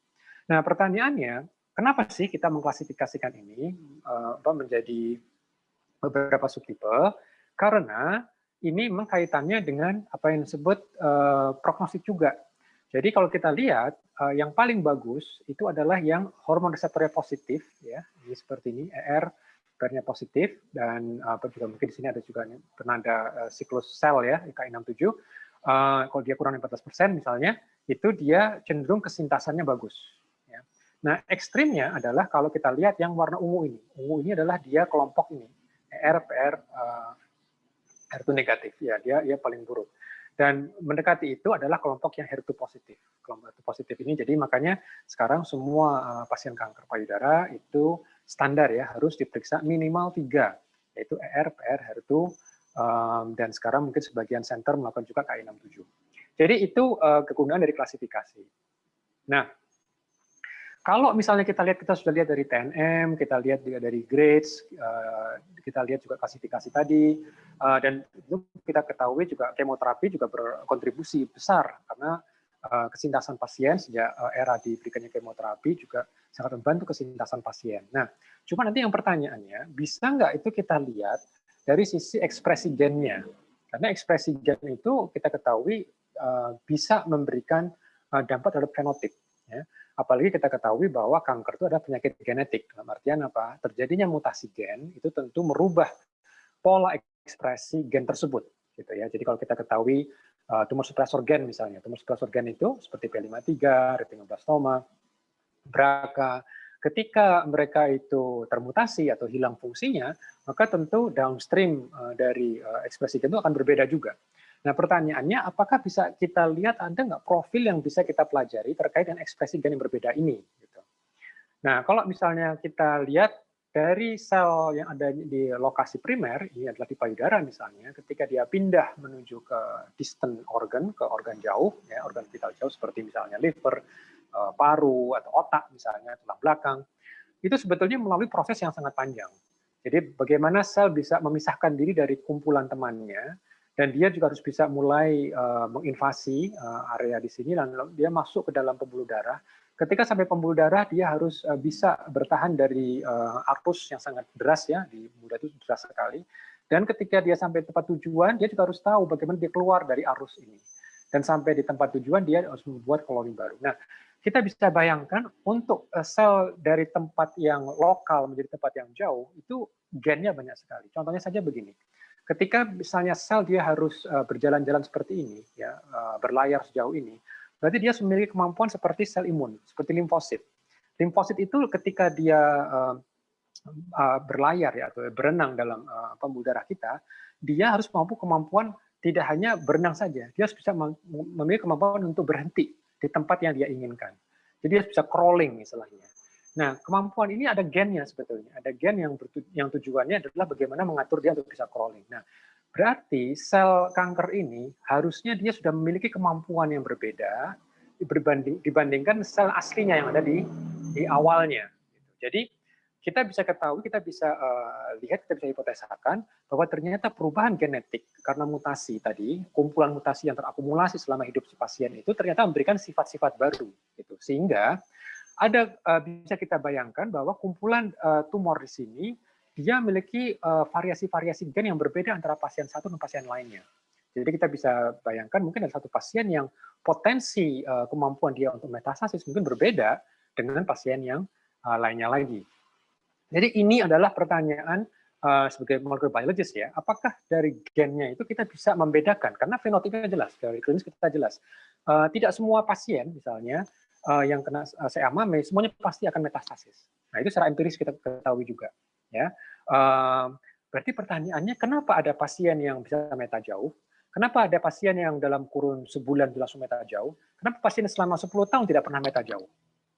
Nah, pertanyaannya, kenapa sih kita mengklasifikasikan ini menjadi beberapa subtipe? Karena ini memang kaitannya dengan apa yang disebut prognostik juga. Jadi kalau kita lihat, yang paling bagus itu adalah yang hormon reseptornya positif, ya, ini seperti ini, ER-nya positif, dan juga mungkin di sini ada juga penanda siklus sel ya, KI67. Kalau dia kurang 14% misalnya, itu dia cenderung kesintasannya bagus. Ya. Nah, ekstrimnya adalah kalau kita lihat yang warna ungu ini. Ungu ini adalah dia kelompok ini, ER, PR, HER2 negatif. Ya, dia paling buruk. Dan mendekati itu adalah kelompok yang HER2 positif. Kelompok HER2 positif ini, jadi makanya sekarang semua pasien kanker payudara itu standar ya, harus diperiksa minimal 3, yaitu ER, PR, HER2, dan sekarang mungkin sebagian center melakukan juga KI67. Jadi itu kegunaan dari klasifikasi. Nah, kalau misalnya kita sudah lihat dari TNM, kita lihat juga dari grades, kita lihat juga klasifikasi tadi, dan itu kita ketahui juga kemoterapi juga berkontribusi besar karena kesintasan pasien sejak era diberikannya kemoterapi juga sangat membantu kesintasan pasien. Nah, cuma nanti yang pertanyaannya, bisa nggak itu kita lihat dari sisi ekspresi gennya? Karena ekspresi gen itu kita ketahui bisa memberikan dampak terhadap fenotip. Ya. Apalagi kita ketahui bahwa kanker itu adalah penyakit genetik. Dalam artian apa? Terjadinya mutasi gen itu tentu merubah pola ekspresi gen tersebut. Gitu ya. Jadi kalau kita ketahui tumor suppressor gen misalnya. Tumor suppressor gen itu seperti P53, retinoblastoma, BRCA. Ketika mereka itu termutasi atau hilang fungsinya, maka tentu downstream dari ekspresi gen itu akan berbeda juga. Nah, pertanyaannya, apakah bisa kita lihat ada nggak profil yang bisa kita pelajari terkait dengan ekspresi gen yang berbeda ini? Gitu. Nah, kalau misalnya kita lihat dari sel yang ada di lokasi primer, ini adalah di payudara misalnya, ketika dia pindah menuju ke distant organ, ke organ jauh, ya, organ vital jauh seperti misalnya liver, paru, atau otak misalnya, tulang belakang, itu sebetulnya melalui proses yang sangat panjang. Jadi bagaimana sel bisa memisahkan diri dari kumpulan temannya, dan dia juga harus bisa mulai menginvasi area di sini, dan dia masuk ke dalam pembuluh darah. Ketika sampai pembuluh darah, dia harus bisa bertahan dari arus yang sangat deras, ya, di pembuluh darah itu deras sekali. Dan ketika dia sampai tempat tujuan, dia juga harus tahu bagaimana dia keluar dari arus ini. Dan sampai di tempat tujuan, dia harus membuat koloni baru. Nah, kita bisa bayangkan untuk sel dari tempat yang lokal menjadi tempat yang jauh, itu gennya banyak sekali. Contohnya saja begini. Ketika misalnya sel dia harus berjalan-jalan seperti ini, ya, berlayar sejauh ini, berarti dia memiliki kemampuan seperti sel imun, seperti limfosit. Limfosit itu ketika dia berlayar, ya, atau berenang dalam pembuluh darah kita, dia harus mampu kemampuan tidak hanya berenang saja, dia harus bisa memiliki kemampuan untuk berhenti di tempat yang dia inginkan. Jadi dia bisa crawling istilahnya. Nah, kemampuan ini ada gennya sebetulnya. Ada gen yang tujuannya adalah bagaimana mengatur dia untuk bisa crawling. Nah, berarti sel kanker ini harusnya dia sudah memiliki kemampuan yang berbeda dibandingkan sel aslinya yang ada di awalnya. Jadi kita bisa ketahui, kita bisa lihat, kita bisa hipotesakan bahwa ternyata perubahan genetik karena mutasi tadi, kumpulan mutasi yang terakumulasi selama hidup si pasien itu ternyata memberikan sifat-sifat baru, gitu. Sehingga ada bisa kita bayangkan bahwa kumpulan tumor di sini dia memiliki variasi-variasi gen yang berbeda antara pasien satu dan pasien lainnya. Jadi kita bisa bayangkan mungkin ada satu pasien yang potensi kemampuan dia untuk metastasis mungkin berbeda dengan pasien yang lainnya lagi. Jadi ini adalah pertanyaan sebagai molecular biologist, ya, apakah dari gennya itu kita bisa membedakan? Karena fenotipnya jelas, dari klinis kita jelas. Tidak semua pasien misalnya yang kena CA-MAME semuanya pasti akan metastasis. Nah, itu secara empiris kita ketahui juga, ya. Berarti pertanyaannya, kenapa ada pasien yang bisa meta jauh? Kenapa ada pasien yang dalam kurun sebulan langsung meta jauh? Kenapa pasien selama 10 tahun tidak pernah meta jauh?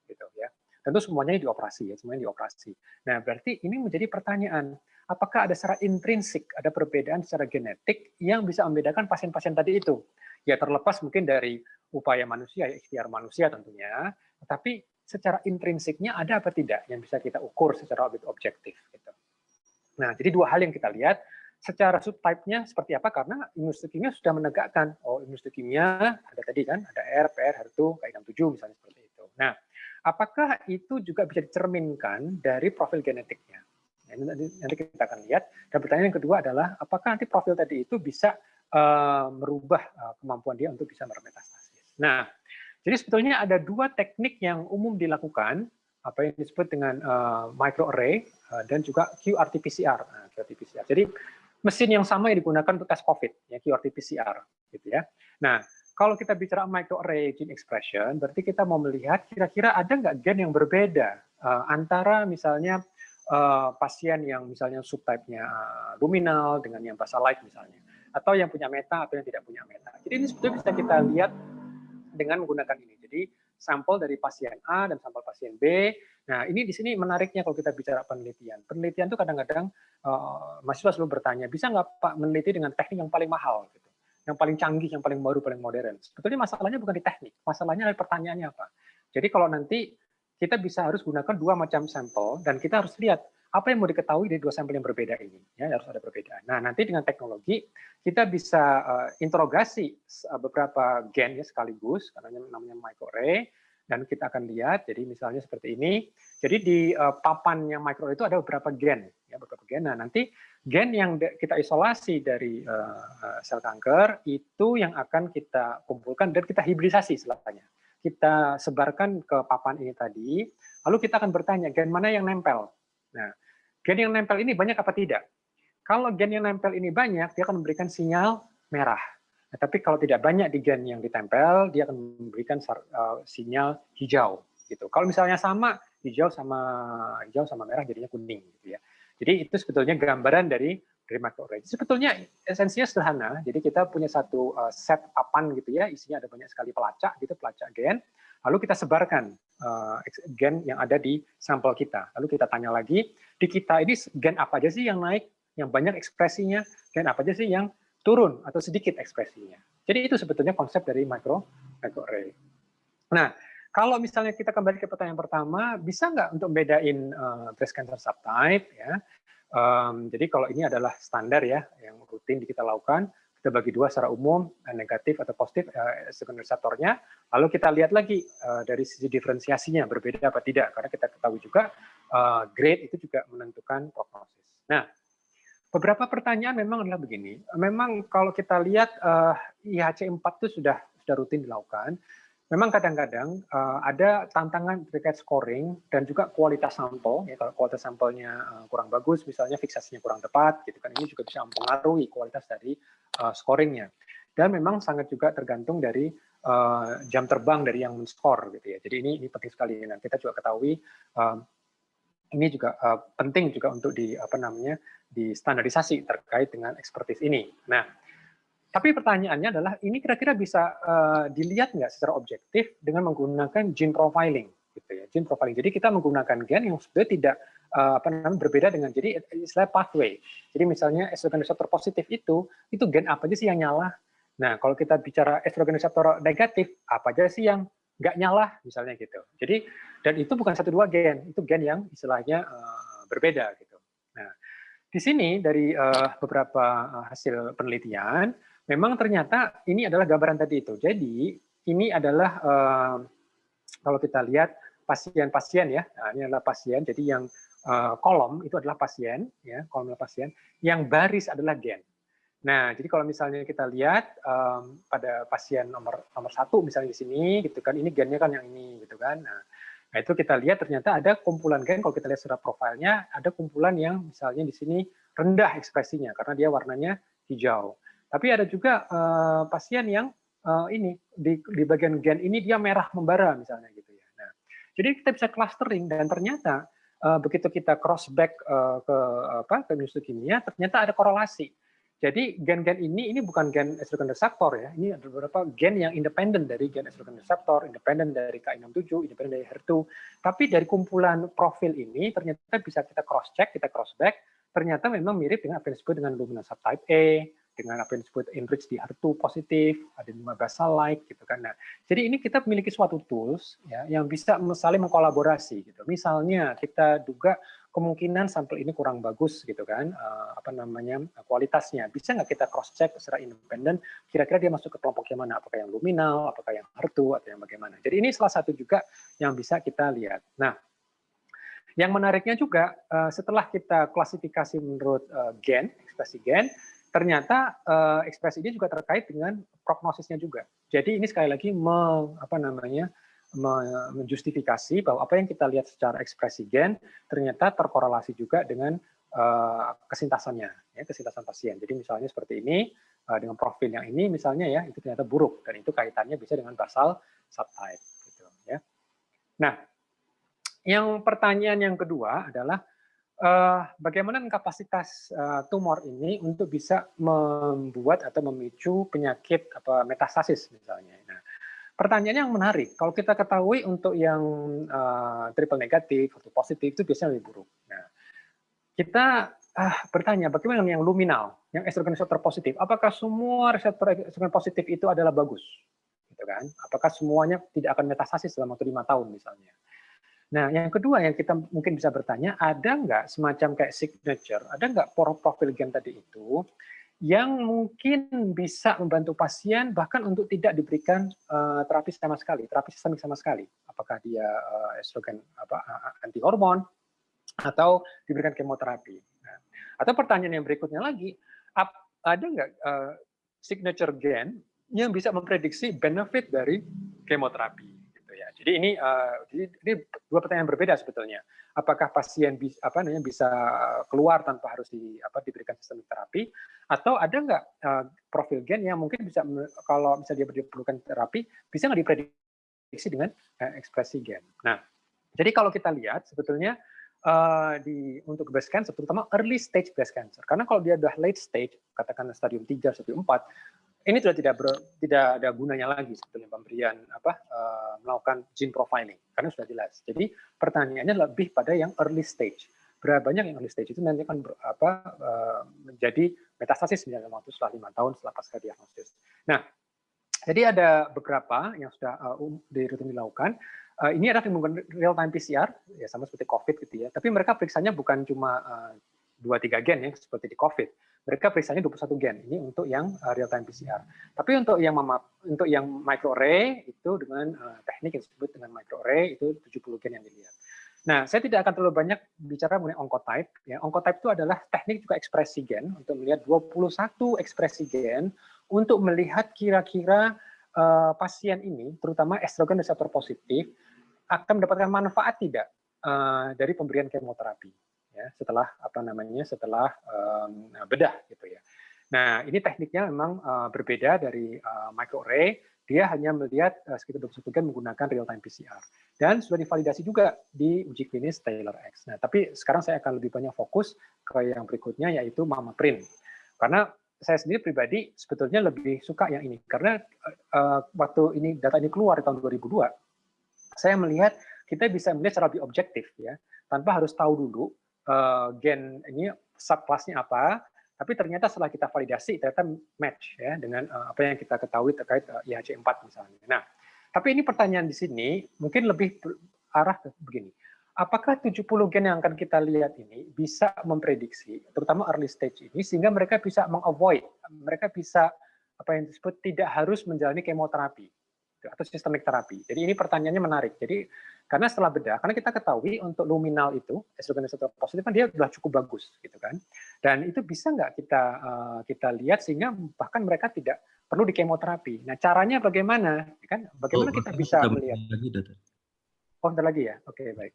Gitu, ya. Tentu semuanya dioperasi, ya, semuanya dioperasi. Nah, berarti ini menjadi pertanyaan, apakah ada secara intrinsik, ada perbedaan secara genetik yang bisa membedakan pasien-pasien tadi itu? Ya, terlepas mungkin dari upaya manusia, ya, ikhtiar manusia tentunya, tetapi secara intrinsiknya ada apa tidak yang bisa kita ukur secara objektif. Gitu. Nah, jadi dua hal yang kita lihat, secara subtype-nya seperti apa, karena imunohistochemia sudah menegakkan, oh, imunohistochemia ada tadi kan, ada R, PR, HER2, Ki67 misalnya seperti itu. Nah, apakah itu juga bisa dicerminkan dari profil genetiknya? Nanti kita akan lihat. Dan pertanyaan yang kedua adalah, apakah nanti profil tadi itu bisa merubah kemampuan dia untuk bisa mermetastasis. Nah, jadi sebetulnya ada dua teknik yang umum dilakukan, apa yang disebut dengan microarray dan juga QRT-PCR. Nah, QRT-PCR. Jadi mesin yang sama yang digunakan untuk tes COVID, ya, QRT-PCR, gitu ya. Nah, kalau kita bicara microarray gene expression, berarti kita mau melihat kira-kira ada nggak gen yang berbeda antara misalnya pasien yang misalnya subtype-nya luminal dengan yang basal-like misalnya, atau yang punya meta atau yang tidak punya meta. Jadi ini sebetulnya bisa kita lihat dengan menggunakan ini. Jadi sampel dari pasien A dan sampel pasien B. Nah, ini di sini menariknya kalau kita bicara penelitian. Penelitian itu kadang-kadang mahasiswa selalu bertanya, bisa nggak Pak meneliti dengan teknik yang paling mahal, gitu, yang paling canggih, yang paling baru, paling modern? Sebetulnya masalahnya bukan di teknik, masalahnya adalah pertanyaannya apa. Jadi kalau nanti kita bisa harus gunakan dua macam sampel dan kita harus lihat apa yang mau diketahui dari dua sampel yang berbeda ini, ya, harus ada perbedaan. Nah, nanti dengan teknologi kita bisa interogasi beberapa gen, ya, sekaligus, karena namanya microarray, dan kita akan lihat. Jadi misalnya seperti ini. Jadi di papannya microarray itu ada beberapa gen, ya, beberapa gen. Nah, nanti gen yang kita isolasi dari sel kanker itu yang akan kita kumpulkan dan kita hibridisasi istilahnya. Kita sebarkan ke papan ini tadi, lalu kita akan bertanya gen mana yang nempel. Nah, gen yang nempel ini banyak apa tidak? Kalau gen yang nempel ini banyak, dia akan memberikan sinyal merah. Nah, tapi kalau tidak banyak di gen yang ditempel, dia akan memberikan sinyal hijau gitu. Kalau misalnya sama hijau sama merah jadinya kuning gitu ya. Jadi itu sebetulnya gambaran dari microarray. Sebetulnya esensinya sederhana. Jadi kita punya satu set papan gitu ya, isinya ada banyak sekali pelacak gitu, pelacak gen. Lalu kita sebarkan gen yang ada di sampel kita. Lalu kita tanya lagi, di kita ini gen apa aja sih yang naik, yang banyak ekspresinya, gen apa aja sih yang turun atau sedikit ekspresinya. Jadi itu sebetulnya konsep dari microarray. Nah, kalau misalnya kita kembali ke pertanyaan pertama, bisa nggak untuk membedain breast cancer subtype ya? Jadi kalau ini adalah standar ya, yang rutin kita lakukan, kita bagi dua secara umum, negatif atau positif estrogen reseptornya. Lalu kita lihat lagi dari sisi diferensiasinya berbeda apa tidak, karena kita ketahui juga grade itu juga menentukan prognosis. Nah, beberapa pertanyaan memang adalah begini. Memang kalau kita lihat IHC4 itu sudah rutin dilakukan. Memang kadang-kadang ada tantangan terkait scoring dan juga kualitas sampel. Ya, kalau kualitas sampelnya kurang bagus, misalnya fiksasinya kurang tepat, gitu kan, ini juga bisa mempengaruhi kualitas dari scoringnya. Dan memang sangat juga tergantung dari jam terbang dari yang men-score, gitu ya. Jadi ini penting sekali. Nah, kita juga ketahui ini juga penting juga untuk di standarisasi terkait dengan expertise ini. Nah, tapi pertanyaannya adalah ini kira-kira bisa dilihat nggak secara objektif dengan menggunakan gene profiling, gitu ya. Gene profiling. Jadi kita menggunakan gen yang sebenarnya tidak berbeda dengan jadi istilah pathway. Jadi misalnya estrogen reseptor positif itu gen apa aja sih yang nyala? Nah, kalau kita bicara estrogen reseptor negatif, apa aja sih yang nggak nyala, misalnya gitu. Jadi dan itu bukan 1-2 gen, itu gen yang istilahnya berbeda gitu. Nah, di sini dari beberapa hasil penelitian, memang ternyata ini adalah gambaran tadi itu. Jadi ini adalah kalau kita lihat pasien-pasien ya, nah, ini adalah pasien. Jadi yang kolom itu adalah pasien, ya, kolom adalah pasien. Yang baris adalah gen. Nah, jadi kalau misalnya kita lihat pada pasien nomor 1 misalnya di sini, gitu kan, ini gennya kan yang ini, gitu kan. Nah, itu kita lihat ternyata ada kumpulan gen. Kalau kita lihat secara profilnya, ada kumpulan yang misalnya di sini rendah ekspresinya karena dia warnanya hijau. Tapi ada juga pasien yang ini di bagian gen ini dia merah membara misalnya gitu ya. Nah, jadi kita bisa clustering dan ternyata begitu kita crossback ke immunohistochemia, ternyata ada korelasi. Jadi gen-gen ini bukan gen estrogen reseptor ya, ini ada beberapa gen yang independen dari gen estrogen reseptor, independen dari Ki67, independen dari HER2. Tapi dari kumpulan profil ini ternyata bisa kita cross-check, kita cross-back, ternyata memang mirip dengan apa yang disebut dengan luminal subtype A, dengan apa yang disebut enrich di HER2 positif, ada 5 basal-like gitu kan. Nah, jadi ini kita memiliki suatu tools ya yang bisa saling mengkolaborasi gitu. Misalnya kita duga kemungkinan sampel ini kurang bagus gitu kan, kualitasnya. Bisa nggak kita cross check secara independen, kira-kira dia masuk ke kelompok yang mana, apakah yang luminal, apakah yang HER2 atau yang bagaimana. Jadi ini salah satu juga yang bisa kita lihat. Nah, yang menariknya juga setelah kita klasifikasi menurut gen, ekspresi gen, ternyata ekspresi ini juga terkait dengan prognosisnya juga. Jadi ini sekali lagi menjustifikasi bahwa apa yang kita lihat secara ekspresi gen ternyata terkorelasi juga dengan kesintasannya, ya, kesintasan pasien. Jadi misalnya seperti ini dengan profil yang ini misalnya ya itu ternyata buruk dan itu kaitannya bisa dengan basal subtype. Gitu, ya. Nah, yang pertanyaan yang kedua adalah bagaimana kapasitas tumor ini untuk bisa membuat atau memicu penyakit metastasis misalnya. Nah, pertanyaan yang menarik, kalau kita ketahui untuk yang triple negatif atau positif itu biasanya lebih buruk. Nah, kita bertanya bagaimana yang luminal, yang estrogen reseptor positif, apakah semua reseptor estrogen positif itu adalah bagus? Gitu kan? Apakah semuanya tidak akan metastasis dalam waktu 5 tahun misalnya? Nah, yang kedua yang kita mungkin bisa bertanya, ada nggak semacam kayak signature, ada nggak profil gen tadi itu yang mungkin bisa membantu pasien bahkan untuk tidak diberikan terapi sama sekali, terapi sistemik sama sekali. Apakah dia estrogen anti hormon atau diberikan kemoterapi. Nah, atau pertanyaan yang berikutnya lagi, ada nggak signature gen yang bisa memprediksi benefit dari kemoterapi? Gitu ya. Jadi ini dua pertanyaan berbeda sebetulnya. Apakah pasien bisa keluar tanpa harus diberikan sistemik terapi, atau ada nggak profil gen yang mungkin bisa, kalau misalnya dia diperlukan terapi, bisa nggak diprediksi dengan ekspresi gen. Nah, jadi kalau kita lihat sebetulnya untuk breast cancer, terutama early stage breast cancer, karena kalau dia udah late stage, katakan stadium 3, stadium 4, ini sudah tidak ada gunanya lagi sebetulnya pemberian melakukan gene profiling, karena sudah jelas. Jadi pertanyaannya lebih pada yang early stage. Berapa banyak yang early stage itu nanti akan menjadi metastasis misalnya waktu setelah 5 tahun setelah pasca diagnosis. Nah, jadi ada beberapa yang sudah rutin dilakukan. Ini adalah menggunakan real time PCR, ya sama seperti COVID gitu ya. Tapi mereka periksanya bukan cuma 2-3 gen ya seperti di COVID. Mereka periksanya 21 gen. Ini untuk yang real time PCR. Tapi untuk yang microarray itu dengan teknik yang disebut dengan microarray itu 70 gen yang dilihat. Nah, saya tidak akan terlalu banyak bicara mengenai oncotype. Ya, oncotype itu adalah teknik juga ekspresi gen untuk melihat 21 ekspresi gen untuk melihat kira-kira pasien ini, terutama estrogen reseptor positif, akan mendapatkan manfaat tidak dari pemberian kemoterapi. Ya, setelah bedah gitu ya. Nah, ini tekniknya memang berbeda dari microarray. Dia hanya melihat sekitar 21 gen menggunakan real time PCR dan sudah divalidasi juga di uji klinis TAILOR-X. Nah, tapi sekarang saya akan lebih banyak fokus ke yang berikutnya yaitu MammaPrint. Karena saya sendiri pribadi sebetulnya lebih suka yang ini karena waktu data ini keluar di tahun 2002, saya melihat kita bisa melihat secara lebih objektif ya, tanpa harus tahu dulu gen ini subclassnya apa, tapi ternyata setelah kita validasi ternyata match ya dengan apa yang kita ketahui terkait IHC4 misalnya. Nah, tapi ini pertanyaan di sini mungkin lebih arah ke begini. Apakah 70 gen yang akan kita lihat ini bisa memprediksi, terutama early stage ini, sehingga mereka bisa meng-avoid, mereka bisa apa yang disebut tidak harus menjalani kemoterapi atau sistemik terapi. Jadi ini pertanyaannya menarik. Jadi karena setelah bedah, karena kita ketahui untuk luminal itu estrogen reseptor positif kan dia sudah cukup bagus, gitu kan. Dan itu bisa nggak kita lihat sehingga bahkan mereka tidak perlu di kemoterapi. Nah caranya bagaimana? Kan? Bagaimana kita bisa melihat? Oh, bentar lagi ya. Oke, baik.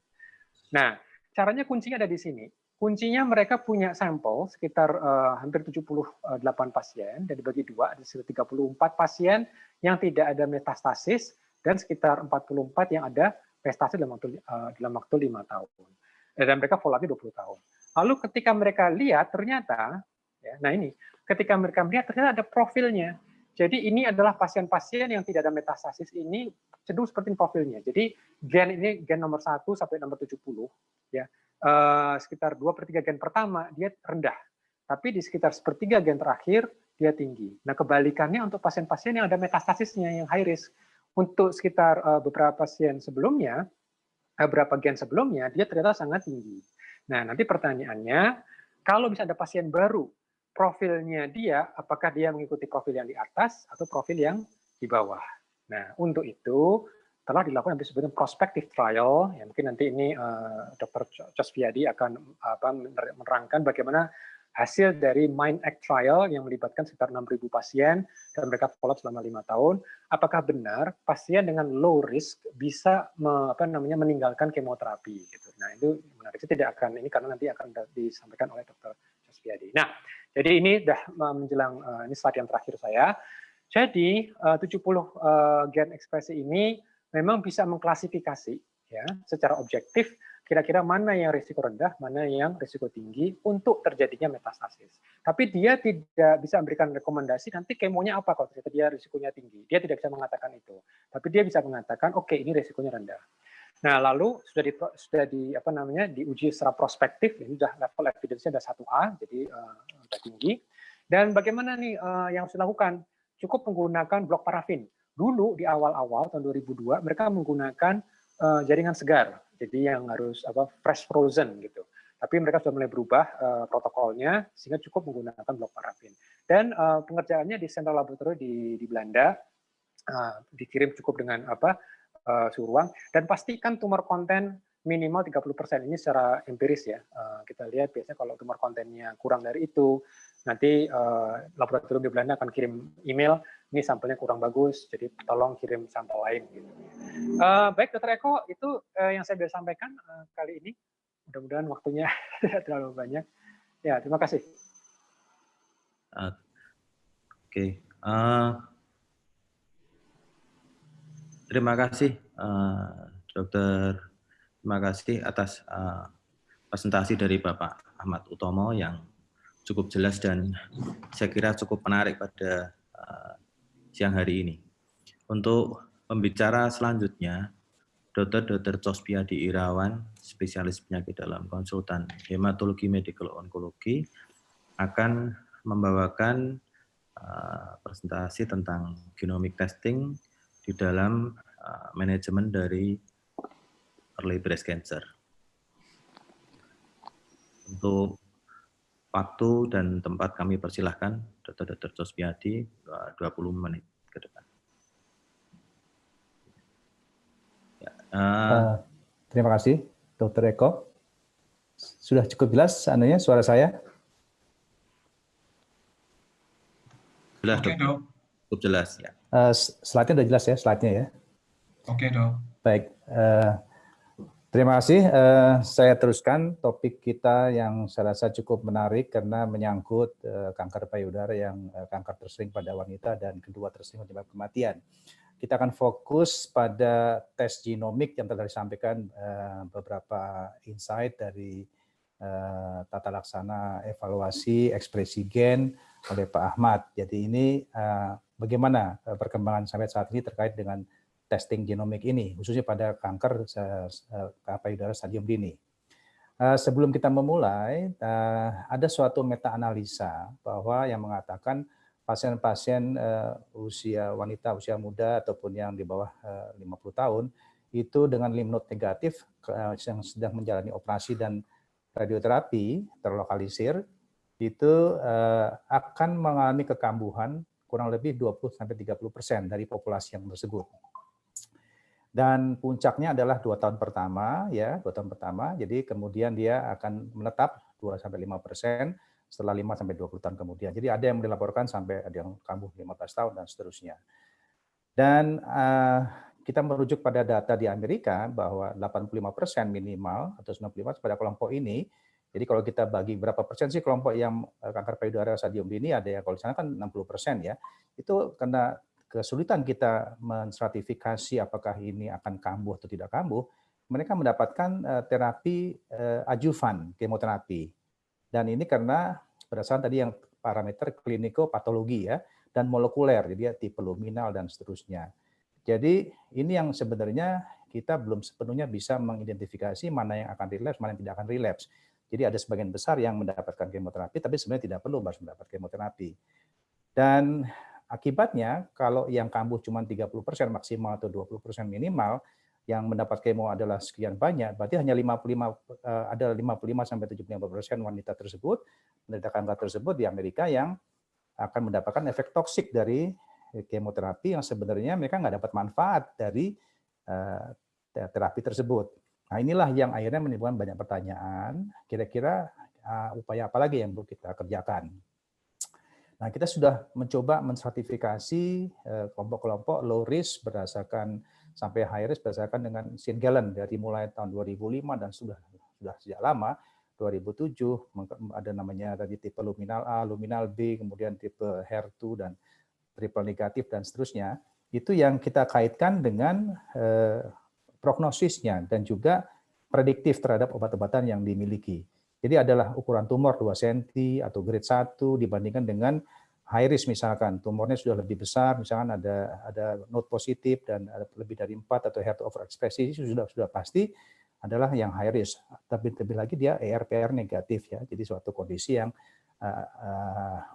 Nah caranya kuncinya ada di sini. Kuncinya mereka punya sampel sekitar hampir 78 pasien dan dibagi dua, ada sekitar 34 pasien yang tidak ada metastasis dan sekitar 44 yang ada metastasis dalam waktu 5 tahun. Dan mereka follow-up-nya 20 tahun. Lalu ketika mereka lihat ternyata, ya, nah ini, ketika mereka melihat ternyata ada profilnya. Jadi ini adalah pasien-pasien yang tidak ada metastasis ini cenderung seperti profilnya. Jadi gen ini gen nomor 1 sampai nomor 70 ya. Sekitar 2/3 gen pertama dia rendah, tapi di sekitar sepertiga gen terakhir dia tinggi. Nah kebalikannya untuk pasien-pasien yang ada metastasisnya yang high risk, untuk sekitar beberapa pasien sebelumnya, beberapa gen sebelumnya dia ternyata sangat tinggi. Nah nanti pertanyaannya, kalau bisa ada pasien baru, profilnya dia apakah dia mengikuti profil yang di atas atau profil yang di bawah. Nah untuk itu telah dilakukan yang disebut prospective trial, ya mungkin nanti ini Dr. Chosviadi akan menerangkan bagaimana hasil dari MIND-ACT trial yang melibatkan sekitar 6.000 pasien dan mereka follow selama 5 tahun. Apakah benar pasien dengan low risk bisa meninggalkan kemoterapi? Gitu. Nah itu menarik. Saya tidak akan ini karena nanti akan disampaikan oleh Dr. Chosviadi. Nah jadi ini sudah menjelang ini slide yang terakhir saya. Jadi 70 gen ekspresi ini memang bisa mengklasifikasi ya secara objektif kira-kira mana yang risiko rendah, mana yang risiko tinggi untuk terjadinya metastasis. Tapi dia tidak bisa memberikan rekomendasi nanti kemonya apa kalau ternyata dia risikonya tinggi. Dia tidak bisa mengatakan itu. Tapi dia bisa mengatakan oke, ini risikonya rendah. Nah, lalu sudah diuji secara prospektif, ini sudah level evidence-nya sudah 1A, jadi sudah tinggi. Dan bagaimana nih yang harus dilakukan? Cukup menggunakan blok parafin. Dulu di awal-awal tahun 2002 mereka menggunakan jaringan segar, jadi yang harus fresh frozen gitu. Tapi mereka sudah mulai berubah protokolnya sehingga cukup menggunakan blok parafin. Dan pengerjaannya di Central Laboratory di Belanda, dikirim cukup dengan suhu ruang dan pastikan tumor konten minimal 30%. Ini secara empiris ya. Kita lihat biasanya kalau tumor kontennya kurang dari itu, nanti laboratorium di Belanda akan kirim email, ini sampelnya kurang bagus, jadi tolong kirim sampel lain. Gitu. Baik, Dr. Eko, itu yang saya bisa sampaikan kali ini. Mudah-mudahan waktunya tidak terlalu banyak. Ya, terima kasih. Oke. Terima kasih, Dokter. Terima kasih atas presentasi dari Bapak Ahmad Utomo yang cukup jelas dan saya kira cukup menarik pada siang hari ini. Untuk pembicara selanjutnya, Dr. Cospiadi Irawan, spesialis penyakit dalam konsultan hematologi medical onkologi, akan membawakan presentasi tentang genomic testing di dalam manajemen dari early breast cancer. Untuk waktu dan tempat kami persilahkan Dr. Cospiadi 20 menit ke depan. Ya, Terima kasih, Dr. Eko. Sudah cukup jelas suara saya? Jelas, Oke, Dok. cukup jelas. Ya. Slide-nya udah jelas ya, slide-nya ya. Oke, Dok. Baik, terima kasih. Saya teruskan topik kita yang saya rasa cukup menarik karena menyangkut kanker payudara yang kanker tersering pada wanita dan kedua tersering menyebabkan kematian. Kita akan fokus pada tes genomik yang telah disampaikan beberapa insight dari tata laksana evaluasi ekspresi gen oleh Pak Ahmad. Jadi ini bagaimana perkembangan sampai saat ini terkait dengan testing genomik ini, khususnya pada kanker payudara stadium dini. Sebelum kita memulai, ada suatu meta-analisa bahwa yang mengatakan pasien-pasien usia wanita, usia muda, ataupun yang di bawah 50 tahun, itu dengan lymph node negatif yang sedang menjalani operasi dan radioterapi terlokalisir, itu akan mengalami kekambuhan kurang lebih 20-30% dari populasi yang tersebut. Dan puncaknya adalah 2 tahun pertama, ya, 2 tahun pertama. Jadi kemudian dia akan menetap 2-5%. Setelah 5-20 tahun kemudian. Jadi ada yang dilaporkan sampai ada yang kambuh 15 tahun dan seterusnya. Dan kita merujuk pada data di Amerika bahwa 85% minimal atau 95% pada kelompok ini. Jadi kalau kita bagi berapa persen sih kelompok yang kanker payudara stadium dini, ada yang kalau di sana kan 60% ya. Itu karena kesulitan kita menstratifikasi apakah ini akan kambuh atau tidak kambuh, mereka mendapatkan terapi adjuvan, kemoterapi. Dan ini karena berdasarkan tadi yang parameter klinikopatologi ya, dan molekuler, jadi tipe luminal dan seterusnya. Jadi ini yang sebenarnya kita belum sepenuhnya bisa mengidentifikasi mana yang akan relapse, mana yang tidak akan relapse. Jadi ada sebagian besar yang mendapatkan kemoterapi, tapi sebenarnya tidak perlu harus mendapat kemoterapi. Dan akibatnya kalau yang kambuh cuma 30% maksimal atau 20% minimal, yang mendapat kemo adalah sekian banyak, berarti hanya 55-75% wanita tersebut, menderita kanker tersebut di Amerika yang akan mendapatkan efek toksik dari kemoterapi yang sebenarnya mereka nggak dapat manfaat dari terapi tersebut. Nah inilah yang akhirnya menimbulkan banyak pertanyaan, kira-kira upaya apa lagi yang perlu kita kerjakan. Nah kita sudah mencoba mensertifikasi kelompok-kelompok low risk berdasarkan sampai high risk berdasarkan dengan St. Gallen dari mulai tahun 2005 dan sudah sejak lama 2007 ada namanya tadi tipe luminal A, luminal B, kemudian tipe HER2 dan triple negatif dan seterusnya. Itu yang kita kaitkan dengan prognosisnya dan juga prediktif terhadap obat-obatan yang dimiliki. Jadi adalah ukuran tumor 2 cm atau grade 1 dibandingkan dengan high risk misalkan tumornya sudah lebih besar, misalkan ada node positif dan ada lebih dari 4 atau HER2 overekspresi sudah pasti adalah yang high risk. Tapi lebih lagi dia ERPR negatif ya, jadi suatu kondisi yang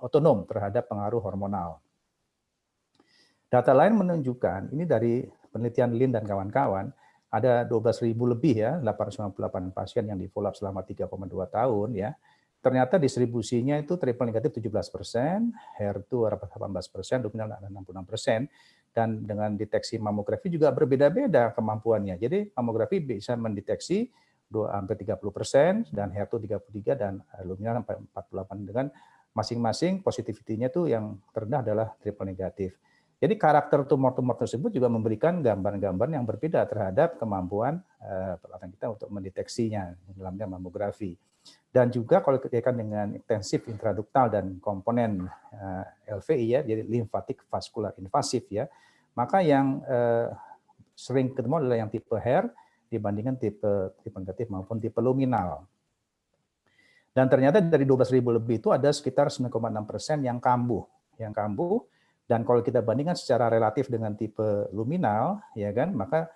otonom terhadap pengaruh hormonal. Data lain menunjukkan ini dari penelitian Lin dan kawan-kawan ada 12.000 lebih ya, 898 pasien yang di follow up selama 3,2 tahun ya. Ternyata distribusinya itu triple negatif 17%, HER2 18%, luminal 66%, dan dengan deteksi mamografi juga berbeda-beda kemampuannya. Jadi mamografi bisa mendeteksi hampir 30% dan HER2 33 dan luminal 48 dengan masing-masing positivity-nya tuh yang terendah adalah triple negatif. Jadi karakter tumor-tumor tersebut juga memberikan gambaran-gambaran yang berbeda terhadap kemampuan peralatan kita untuk mendeteksinya dalam mamografi. Dan juga kalau dikaitkan dengan intensif intraduktal dan komponen LVI ya, jadi lymphatic vascular invasive ya, maka yang sering ketemu adalah yang tipe HAIR dibandingkan tipe negatif maupun tipe luminal. Dan ternyata dari 12.000 lebih itu ada sekitar 9,6% yang kambuh, dan kalau kita bandingkan secara relatif dengan tipe luminal, ya kan, maka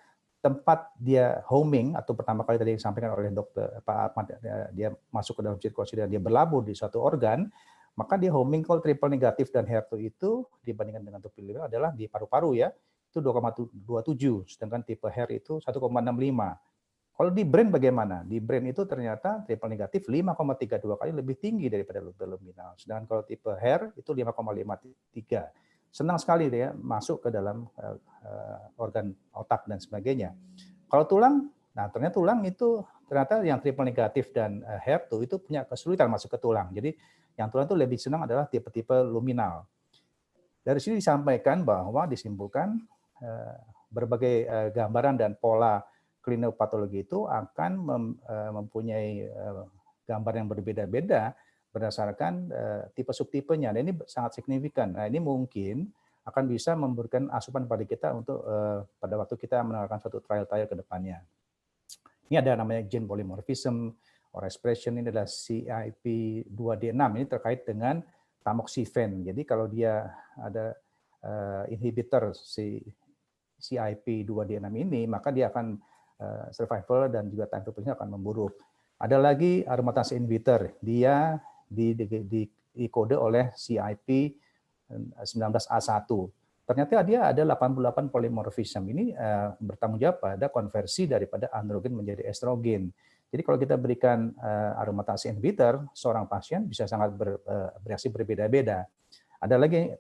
tempat dia homing atau pertama kali tadi disampaikan oleh Dr. Pak Ahmad, dia masuk ke dalam sirkulasi dan dia berlabuh di suatu organ, maka dia homing kalau triple negatif dan HER2 itu dibandingkan dengan tipe luminal adalah di paru-paru ya, itu 2,27, sedangkan tipe HER itu 1,65. Kalau di brain bagaimana? Di brain itu ternyata triple negatif 5,32 kali lebih tinggi daripada luminal, sedangkan kalau tipe HER itu 5,53. Senang sekali dia masuk ke dalam organ otak dan sebagainya. Kalau tulang, nah ternyata tulang itu ternyata yang triple negatif dan HER2 itu punya kesulitan masuk ke tulang. Jadi yang tulang itu lebih senang adalah tipe-tipe luminal. Dari sini disampaikan bahwa disimpulkan berbagai gambaran dan pola klinopatologi itu akan mempunyai gambar yang berbeda-beda berdasarkan tipe subtipenya. Dan ini sangat signifikan. Nah, ini mungkin akan bisa memberikan asupan pada kita untuk pada waktu kita menawarkan suatu trial-trial ke depannya. Ini ada namanya gene polymorphism or expression, ini adalah CIP2D6, ini terkait dengan tamoxifen. Jadi kalau dia ada inhibitor CIP2D6 ini, maka dia akan survival dan juga time to patientnya akan memburuk. Ada lagi aromatase inhibitor, dia dikode oleh CIP 19A1. Ternyata dia ada 88 polymorphism. Ini bertanggung jawab pada konversi daripada androgen menjadi estrogen. Jadi kalau kita berikan aromatase inhibitor, seorang pasien bisa sangat bereaksi berbeda-beda. Ada lagi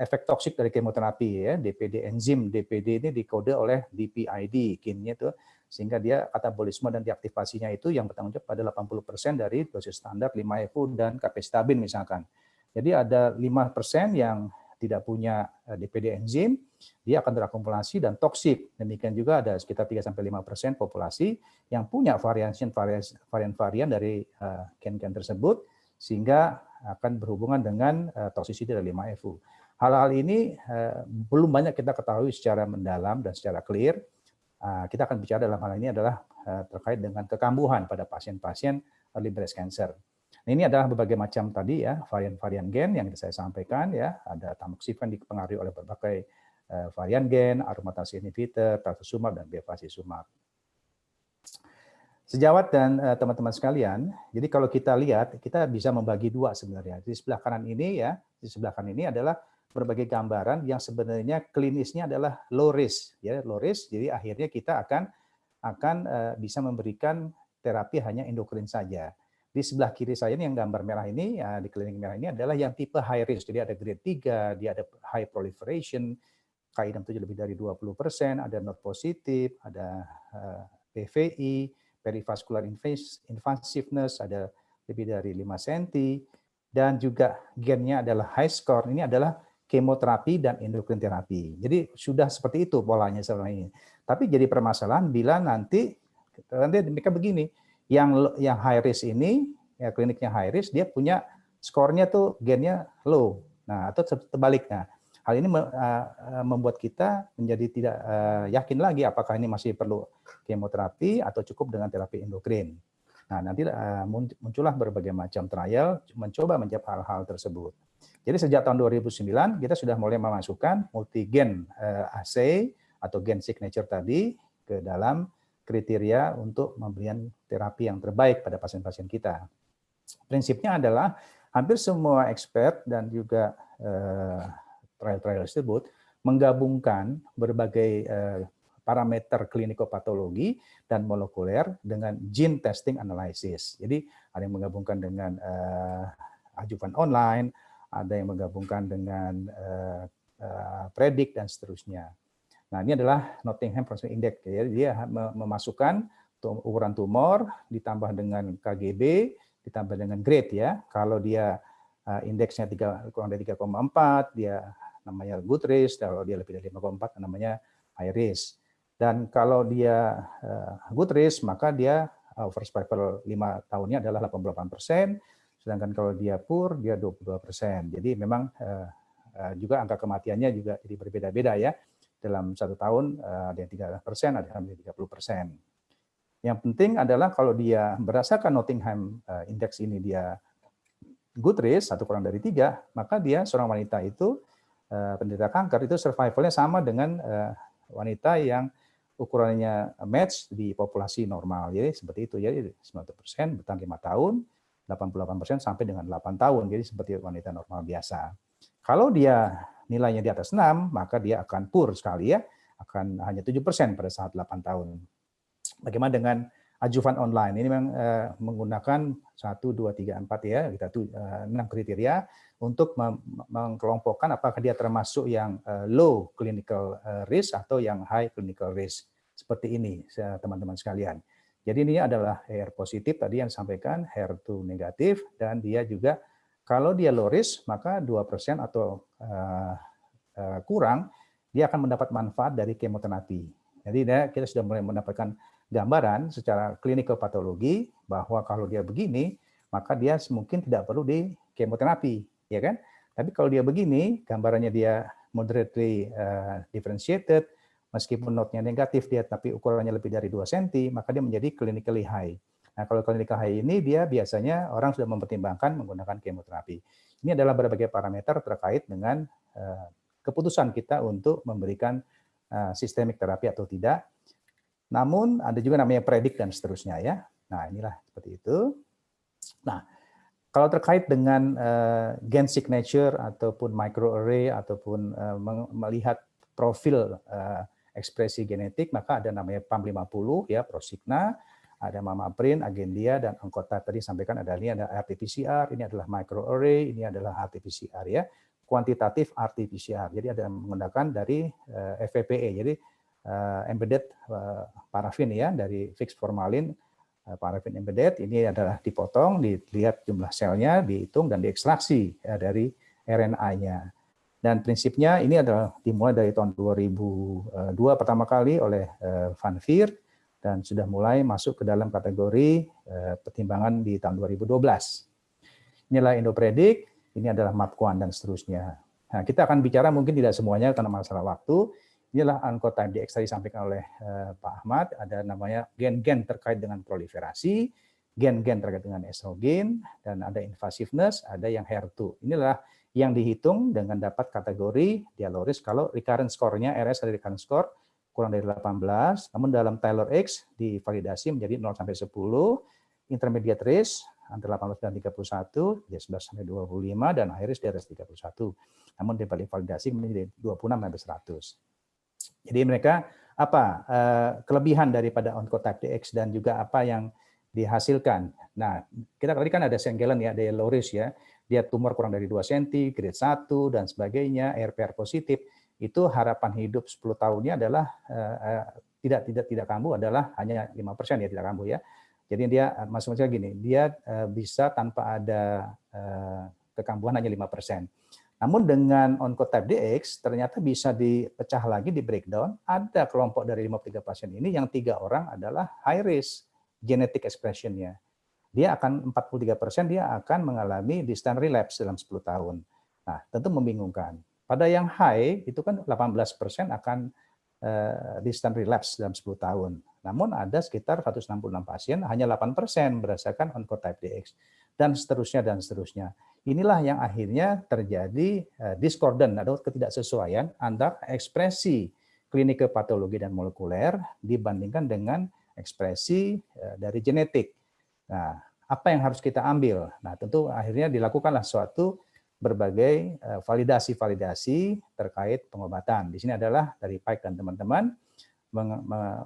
efek toksik dari kemoterapi ya, DPD enzim DPD ini dikode oleh DPID kinnya itu, sehingga dia katabolisme dan deaktivasinya itu yang bertanggung jawab pada 80% dari dosis standar 5-FU dan capecitabine misalkan. Jadi ada 5% yang tidak punya DPD enzim, dia akan terakumulasi dan toksik. Demikian juga ada sekitar 3-5% populasi yang punya varian-varian dari gen-gen tersebut, sehingga akan berhubungan dengan toksisitas dari 5-FU. Hal-hal ini belum banyak kita ketahui secara mendalam dan secara clear. Kita akan bicara dalam hal ini adalah terkait dengan kekambuhan pada pasien-pasien early breast cancer. Nah, ini adalah berbagai macam tadi ya varian-varian gen yang saya sampaikan ya. Ada tamoxifen dipengaruhi oleh berbagai varian gen, aromatase inhibitor, trastuzumab dan bevacizumab. Sejawat dan teman-teman sekalian, jadi kalau kita lihat, kita bisa membagi dua sebenarnya. Di sebelah kanan ini ya, di sebelah kanan ini adalah berbagai gambaran yang sebenarnya klinisnya adalah low risk, ya low risk. Jadi akhirnya kita akan bisa memberikan terapi hanya endokrin saja. Di sebelah kiri saya ini yang gambar merah ini, ya, di klinik merah ini adalah yang tipe high risk. Jadi ada grade 3, dia ada high proliferation, Ki67 lebih dari 20%, ada node positif, ada PVI, perivascular invasiveness, ada lebih dari 5 cm, dan juga gennya adalah high score. Ini adalah kemoterapi dan endokrin terapi. Jadi sudah seperti itu polanya selama ini. Tapi jadi permasalahan bila nanti mereka begini, yang high risk ini, ya kliniknya high risk, dia punya skornya tuh gennya low. Nah, atau sebaliknya. Hal ini membuat kita menjadi tidak yakin lagi apakah ini masih perlu kemoterapi atau cukup dengan terapi endokrin. Nah, nanti muncullah berbagai macam trial mencoba menjawab hal-hal tersebut. Jadi sejak tahun 2009 kita sudah mulai memasukkan multigen assay atau gen signature tadi ke dalam kriteria untuk memberikan terapi yang terbaik pada pasien-pasien kita. Prinsipnya adalah hampir semua expert dan juga trial-trial tersebut menggabungkan berbagai parameter klinikopatologi dan molekuler dengan gene testing analysis. Jadi ada yang menggabungkan dengan ajuvan online, ada yang menggabungkan dengan predik dan seterusnya. Nah, ini adalah Nottingham Forest Index. Jadi dia memasukkan ukuran tumor ditambah dengan KGB ditambah dengan grade ya. Kalau dia indeksnya kurang dari 3,4, dia namanya good risk, kalau dia lebih dari 5,4 namanya high risk. Dan kalau dia good risk, maka dia over survival 5 tahunnya adalah 88%, sedangkan kalau dia poor, dia 22%. Jadi memang juga angka kematiannya juga jadi berbeda-beda ya. Dalam 1 tahun ada yang 3%, ada yang 30%. Yang penting adalah kalau dia berdasarkan Nottingham Index ini dia good risk, 1 kurang dari 3, maka dia seorang wanita itu penderita kanker itu survivalnya sama dengan wanita yang ukurannya match di populasi normal. Jadi seperti itu. Jadi 90% bertahan 5 tahun, 88% sampai dengan 8 tahun. Jadi seperti wanita normal biasa. Kalau dia nilainya di atas 6, maka dia akan poor sekali ya. Akan hanya 7% pada saat 8 tahun. Bagaimana dengan ajuvan online? Ini memang menggunakan 1, 2, 3, 4 ya, kita 6 kriteria untuk mengkelompokkan apakah dia termasuk yang low clinical risk atau yang high clinical risk. Seperti ini teman-teman sekalian. Jadi ini adalah HR positif tadi yang disampaikan, HER2 negatif, dan dia juga kalau dia low risk maka 2% atau kurang dia akan mendapat manfaat dari kemoterapi. Jadi kita sudah mulai mendapatkan gambaran secara klinikal patologi bahwa kalau dia begini maka dia mungkin tidak perlu di kemoterapi, ya kan? Tapi kalau dia begini, gambarannya dia moderately differentiated, meskipun notnya negatif dia tapi ukurannya lebih dari 2 cm, maka dia menjadi clinically high. Nah, kalau clinical high ini dia biasanya orang sudah mempertimbangkan menggunakan kemoterapi. Ini adalah berbagai parameter terkait dengan keputusan kita untuk memberikan sistemik terapi atau tidak. Namun ada juga namanya predik dan seterusnya ya. Nah, inilah seperti itu. Nah, kalau terkait dengan gen signature ataupun microarray ataupun melihat profil ekspresi genetik, maka ada namanya PAM50 ya, Prosigna, ada Mammaprint, Agendia, dan Oncotype tadi sampaikan ada RT-PCR, ini adalah microarray, ini adalah RT-PCR ya, kuantitatif RT-PCR. Jadi ada yang menggunakan dari FPPE, jadi embedded parafin ya, dari fixed formalin parafin embedded, ini adalah dipotong, dilihat jumlah selnya, dihitung dan diekstraksi ya, dari RNA-nya. Dan prinsipnya ini adalah dimulai dari tahun 2002 pertama kali oleh Van Veer dan sudah mulai masuk ke dalam kategori pertimbangan di tahun 2012. Inilah Endopredict, ini adalah MapQuant dan seterusnya. Nah, kita akan bicara mungkin tidak semuanya karena masalah waktu. Inilah Oncotype DX tadi disampaikan oleh Pak Ahmad, ada namanya gen-gen terkait dengan proliferasi, gen-gen terkait dengan estrogen, dan ada invasiveness, ada yang HER2. Inilah yang dihitung dengan dapat kategori dia low risk kalau recurrent score-nya RS dari recurrent score kurang dari 18, namun dalam Taylor X divalidasi menjadi 0 sampai 10, intermediate risk antara 18 dan 31, dia 11 sampai 25 dan high risk di atas 31. Namun divalidasi menjadi 26 sampai 100. Jadi mereka apa kelebihan daripada Oncotype DX dan juga apa yang dihasilkan. Nah, kita tadi kan ada Sengelen ya, ada low risk ya. Dia tumor kurang dari 2 cm, grade 1 dan sebagainya, RPR positif, itu harapan hidup 10 tahunnya adalah tidak kambuh adalah hanya 5% ya, tidak kambuh ya. Jadi dia maksudnya gini, dia bisa tanpa ada kekambuhan hanya 5%. Namun dengan Oncotype DX ternyata bisa dipecah lagi, di breakdown, ada kelompok dari 53 pasien ini yang 3 orang adalah high risk genetic expression-nya. Dia akan 43% dia akan mengalami distant relapse dalam 10 tahun. Nah, tentu membingungkan. Pada yang high itu kan 18% akan distant relapse dalam 10 tahun. Namun ada sekitar 166 pasien hanya 8% berdasarkan Oncotype DX dan seterusnya dan seterusnya. Inilah yang akhirnya terjadi discordant atau ketidaksesuaian antara ekspresi klinikal patologi dan molekuler dibandingkan dengan ekspresi dari genetik. Nah, apa yang harus kita ambil? Nah, tentu akhirnya dilakukanlah suatu berbagai validasi-validasi terkait pengobatan. Di sini adalah dari Pike dan teman-teman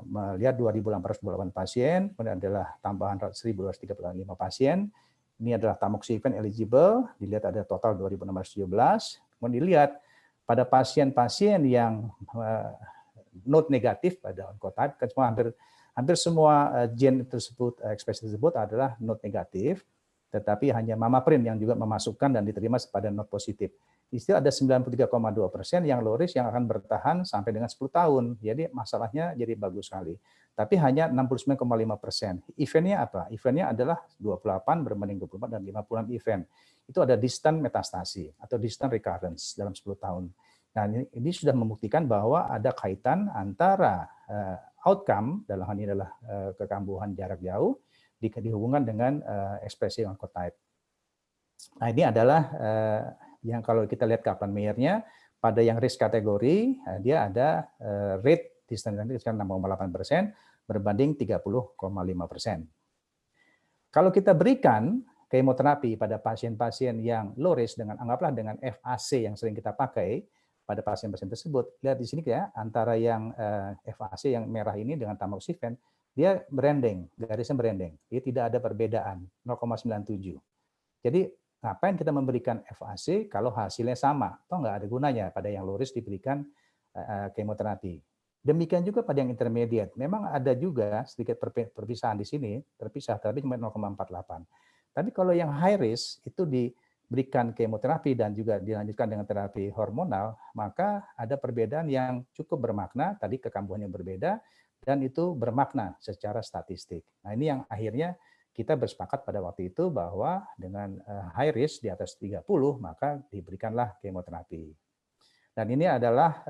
melihat 2.828 pasien, kemudian adalah tambahan 1.235 pasien. Ini adalah tamoxifen eligible, dilihat ada total 2.617. Kemudian dilihat pada pasien-pasien yang node negatif pada Oncotype, hampir semua gen tersebut, ekspresi tersebut adalah node negatif, tetapi hanya Mammaprint yang juga memasukkan dan diterima pada node positif. Itu ada 93,2% yang low risk yang akan bertahan sampai dengan 10 tahun. Jadi masalahnya jadi bagus sekali. Tapi hanya 69,5%. Eventnya apa? Eventnya adalah 28 berbanding 24 dan 56 event. Itu ada distant metastasi atau distant recurrence dalam 10 tahun. Nah, ini sudah membuktikan bahwa ada kaitan antara outcome, dalam hal ini adalah kekambuhan jarak jauh, dihubungkan dengan ekspresi oncotype. Nah, ini adalah yang kalau kita lihat Kaplan-Meiernya, pada yang risk kategori, dia ada rate distant recurrence 6,8% berbanding 30,5%. Kalau kita berikan kemoterapi pada pasien-pasien yang low risk dengan anggaplah dengan FAC yang sering kita pakai pada pasien-pasien tersebut, lihat di sini ya, antara yang FAC yang merah ini dengan tamoxifen, dia berending, garisnya berending. Dia tidak ada perbedaan, 0,97. Jadi ngapain kita memberikan FAC kalau hasilnya sama? Atau nggak ada gunanya pada yang low risk diberikan kemoterapi. Demikian juga pada yang intermediate. Memang ada juga sedikit perpisahan di sini, terpisah, tapi cuma 0,48. Tapi kalau yang high risk itu diberikan kemoterapi dan juga dilanjutkan dengan terapi hormonal, maka ada perbedaan yang cukup bermakna, tadi kekambuhan yang berbeda, dan itu bermakna secara statistik. Nah, ini yang akhirnya kita bersepakat pada waktu itu bahwa dengan high risk di atas 30, maka diberikanlah kemoterapi. Dan ini adalah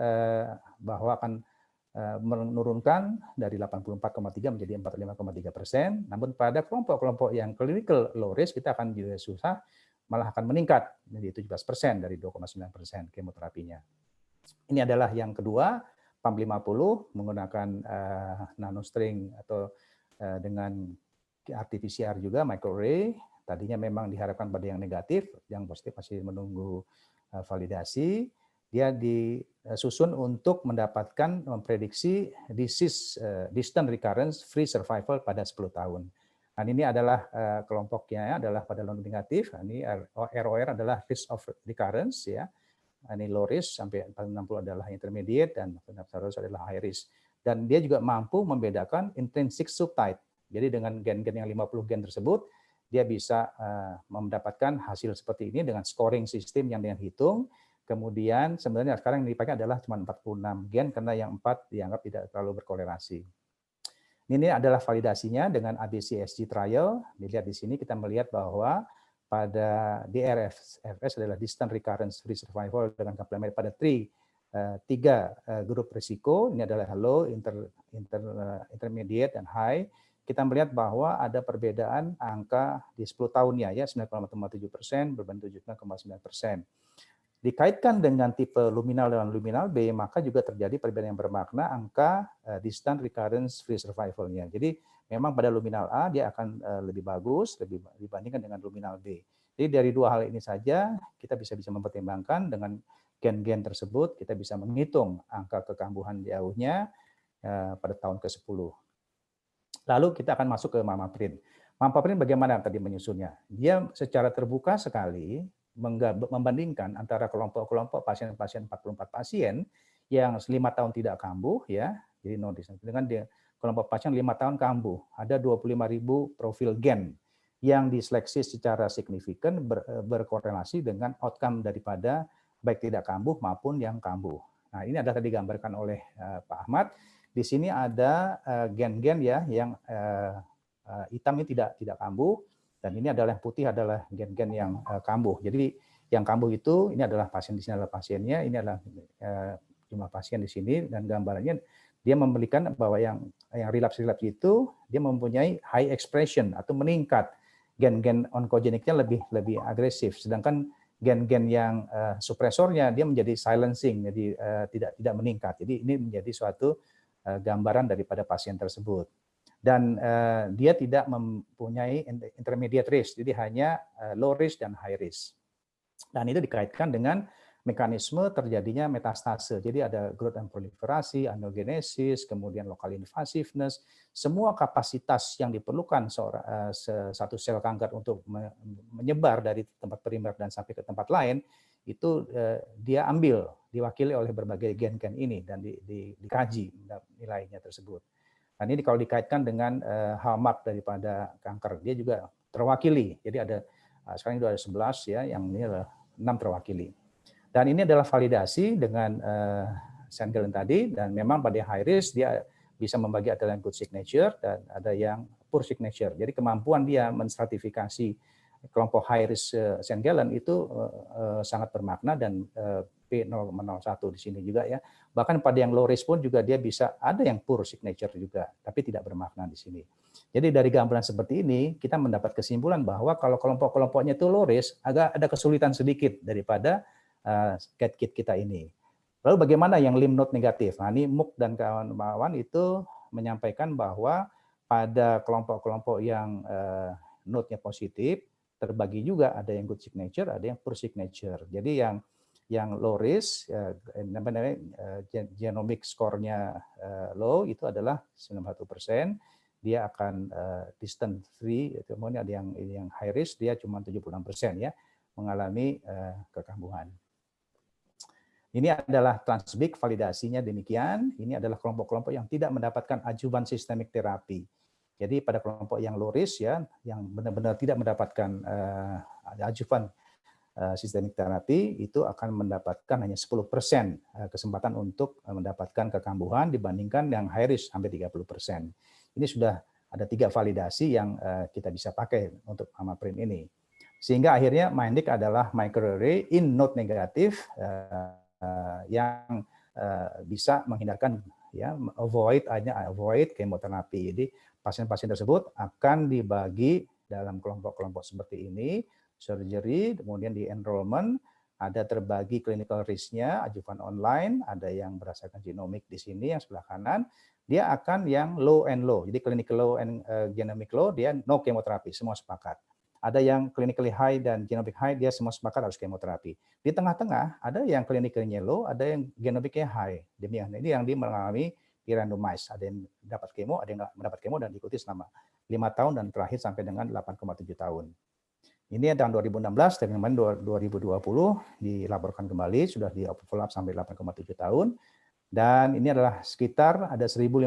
bahwa akan menurunkan dari 84,3 menjadi 45,3%. Namun pada kelompok-kelompok yang clinical low risk, kita akan juga susah, malah akan meningkat menjadi 17% dari 2,9% kemoterapinya. Ini adalah yang kedua, PAM50 menggunakan nanostring atau dengan RT-PCR juga, microarray. Tadinya memang diharapkan pada yang negatif, yang positif masih menunggu validasi. Dia disusun untuk mendapatkan memprediksi disease distant recurrence free survival pada 10 tahun. Dan ini adalah kelompoknya adalah pada non negatif. Ini ROR adalah risk of recurrence ya. Ini low risk sampai 60 adalah intermediate dan harus adalah high risk. Dan dia juga mampu membedakan intrinsic subtype. Jadi dengan gen-gen yang 50 gen tersebut, dia bisa mendapatkan hasil seperti ini dengan scoring sistem yang dia hitung. Kemudian sebenarnya sekarang yang dipakai adalah cuma 46 gen karena yang 4 dianggap tidak terlalu berkorelasi. Ini adalah validasinya dengan ABCSG trial. Dilihat di sini kita melihat bahwa pada DRFS adalah distant recurrence free survival dengan complement pada tiga grup risiko. Ini adalah low, intermediate, dan high. Kita melihat bahwa ada perbedaan angka di 10 tahunnya ya 9,7% berbanding 79,9%. Dikaitkan dengan tipe luminal dan luminal B, maka juga terjadi perbedaan yang bermakna angka distant recurrence free survival-nya. Jadi memang pada luminal A dia akan lebih bagus lebih dibandingkan dengan luminal B. Jadi dari dua hal ini saja kita bisa mempertimbangkan dengan gen-gen tersebut kita bisa menghitung angka kekambuhan jauhnya pada tahun ke-10. Lalu kita akan masuk ke Mamaprin. Mamaprin bagaimana tadi menyusunnya? Dia secara terbuka sekali membandingkan antara kelompok-kelompok pasien-pasien 44 pasien yang 5 tahun tidak kambuh ya, jadi no distant, dengan kelompok pasien 5 tahun kambuh. Ada 25.000 profil gen yang diseleksi secara signifikan berkorelasi dengan outcome daripada baik tidak kambuh maupun yang kambuh. Nah, ini adalah tadi digambarkan oleh Pak Ahmad. Di sini ada gen-gen ya yang hitam ini tidak kambuh, dan ini adalah yang putih adalah gen-gen yang kambuh. Jadi yang kambuh itu ini adalah pasien, di sini adalah pasiennya, ini adalah jumlah pasien di sini, dan gambarannya dia memberikan bahwa yang relapse itu dia mempunyai high expression atau meningkat, gen-gen onkogeniknya lebih agresif, sedangkan gen-gen yang supresornya dia menjadi silencing, jadi tidak meningkat. Jadi ini menjadi suatu gambaran daripada pasien tersebut. Dan dia tidak mempunyai intermediate risk, jadi hanya low risk dan high risk. Dan itu dikaitkan dengan mekanisme terjadinya metastase. Jadi ada growth and proliferasi, angiogenesis, kemudian local invasiveness, semua kapasitas yang diperlukan satu sel kanker untuk menyebar dari tempat primer dan sampai ke tempat lain, itu dia ambil, diwakili oleh berbagai gen-gen ini dan dikaji nilainya tersebut. Dan ini kalau dikaitkan dengan hallmark daripada kanker, dia juga terwakili. Jadi ada sekarang itu ada 11 ya, yang ini adalah 6 terwakili. Dan ini adalah validasi dengan St. Gallen tadi, dan memang pada high risk dia bisa membagi ada yang good signature dan ada yang poor signature. Jadi kemampuan dia menstratifikasi kelompok high risk St. Gallen itu sangat bermakna, dan P001 di sini juga ya. Bahkan pada yang low risk pun juga dia bisa ada yang poor signature juga, tapi tidak bermakna di sini. Jadi dari gambaran seperti ini kita mendapat kesimpulan bahwa kalau kelompok-kelompoknya itu low risk agak ada kesulitan sedikit daripada kit kita ini. Lalu bagaimana yang lymph node negatif? Nah, ini Muk dan kawan-kawan itu menyampaikan bahwa pada kelompok-kelompok yang node-nya positif terbagi juga, ada yang good signature, ada yang poor signature. Jadi yang low risk, genomic score-nya low itu adalah 91%. Dia akan distant free, kemudian ada yang high risk dia cuma 76% ya, mengalami kekambuhan. Ini adalah transbik validasinya demikian. Ini adalah kelompok-kelompok yang tidak mendapatkan ajuvan sistemik terapi. Jadi pada kelompok yang low risk ya, yang benar-benar tidak mendapatkan ajuvan sistemik terapi, itu akan mendapatkan hanya 10% kesempatan untuk mendapatkan kekambuhan dibandingkan yang high risk sampai 30%. Ini sudah ada 3 validasi yang kita bisa pakai untuk Amaprint ini. Sehingga akhirnya MINDIC adalah microarray in node negatif yang bisa menghindarkan ya, avoid chemoterapi. Jadi pasien-pasien tersebut akan dibagi dalam kelompok-kelompok seperti ini, surgery, kemudian di enrollment, ada terbagi clinical risk-nya, ajuvan online, ada yang berdasarkan genomik di sini yang sebelah kanan, dia akan yang low and low. Jadi clinical low and genomic low, dia no chemoterapi, semua sepakat. Ada yang clinically high dan genomic high, dia semua sepakat harus kemoterapi. Di tengah-tengah, ada yang clinically low, ada yang genomicnya high. Demikian, ini yang dia mengalami di randomize. Ada yang dapat kemo, ada yang nggak mendapat kemo, dan diikuti selama 5 tahun, dan terakhir sampai dengan 8,7 tahun. Ini tahun 2016, dan kemarin 2020 dilaporkan kembali, sudah di follow up sampai 8,7 tahun. Dan ini adalah sekitar ada 1.550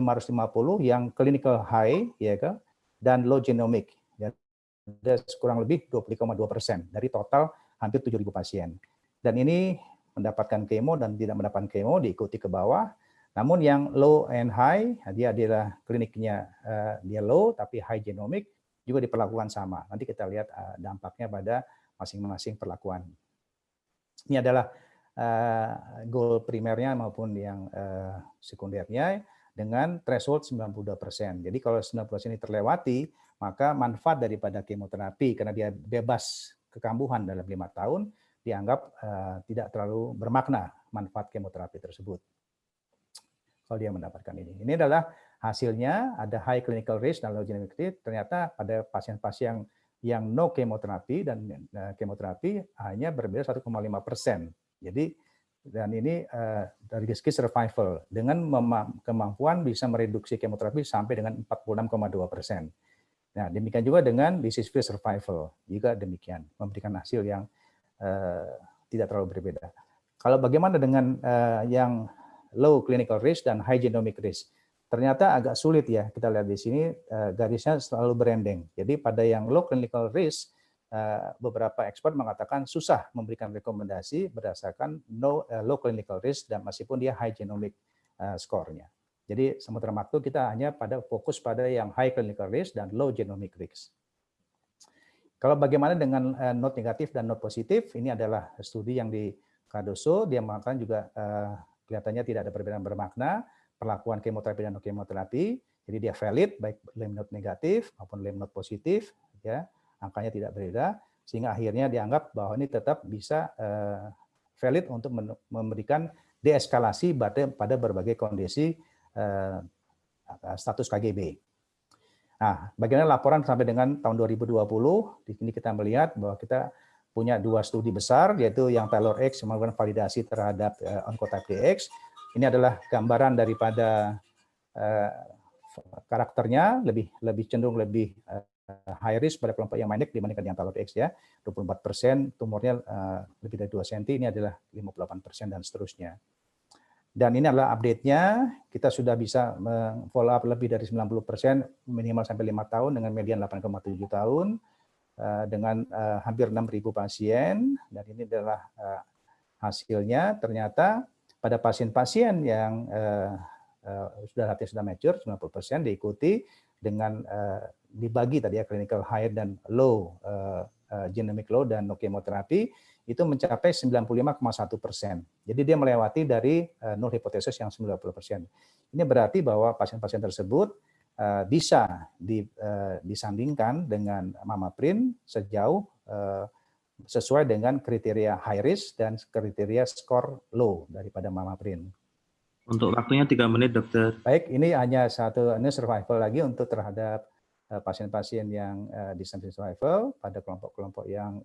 yang clinical high, ya kan, dan low genomic. Ada kurang lebih 20,2% dari total hampir 7.000 pasien. Dan ini mendapatkan kemo dan tidak mendapatkan kemo diikuti ke bawah. Namun yang low and high, dia adalah kliniknya dia low tapi high genomic, juga diperlakukan sama. Nanti kita lihat dampaknya pada masing-masing perlakuan. Ini adalah goal primernya maupun yang sekundernya dengan threshold 92%. Jadi kalau 90% ini terlewati, maka manfaat daripada kemoterapi karena dia bebas kekambuhan dalam 5 tahun dianggap tidak terlalu bermakna manfaat kemoterapi tersebut. Kalau dia mendapatkan ini. Ini adalah hasilnya, ada high clinical risk dan low genomic risk. Ternyata pada pasien-pasien yang no kemoterapi dan kemoterapi hanya berbeda 1,5%. Jadi dan ini dari segi survival dengan kemampuan bisa mereduksi kemoterapi sampai dengan 46,2%. Nah, demikian juga dengan disease free survival juga demikian, memberikan hasil yang tidak terlalu berbeda. Kalau bagaimana dengan yang low clinical risk dan high genomic risk? Ternyata agak sulit ya, kita lihat di sini garisnya selalu berendeng. Jadi pada yang low clinical risk, beberapa expert mengatakan susah memberikan rekomendasi berdasarkan low clinical risk dan meskipun dia high genomic score-nya. Jadi sementara waktu kita hanya fokus pada yang high clinical risk dan low genomic risk. Kalau bagaimana dengan node negatif dan node positif, ini adalah studi yang di Cardoso, dia mengatakan juga kelihatannya tidak ada perbedaan bermakna perlakuan kemoterapi dan kemoterapi. Jadi dia valid baik lymph node negatif maupun lymph node positif, ya angkanya tidak berbeda, sehingga akhirnya dianggap bahwa ini tetap bisa valid untuk memberikan deeskalasi pada berbagai kondisi status KGB. Nah, bagaimana laporan sampai dengan tahun 2020? Di sini kita melihat bahwa kita punya 2 studi besar, yaitu yang TAILOR-X melakukan validasi terhadap Oncotype DX. Ini adalah gambaran daripada karakternya, lebih cenderung lebih high risk pada kelompok yang MINDIC dibandingkan yang TAILOR-X ya. 24%, tumornya lebih dari 2 cm, ini adalah 58% dan seterusnya. Dan ini adalah update-nya, kita sudah bisa follow up lebih dari 90% minimal sampai 5 tahun dengan median 8,7 tahun dengan hampir 6.000 pasien, dan ini adalah Hasilnya ternyata pada pasien-pasien yang sudah mature 90% diikuti dengan dibagi tadi ya clinical high dan low, genomic low dan no chemoterapi itu mencapai 95,1%. Jadi dia melewati dari null hipotesis yang 90%. Ini berarti bahwa pasien-pasien tersebut bisa disandingkan dengan Mamaprin sejauh sesuai dengan kriteria high risk dan kriteria skor low daripada Mamaprin. Untuk waktunya 3 menit, dokter. Baik, ini hanya ini survival lagi untuk terhadap pasien-pasien yang disability survival pada kelompok-kelompok yang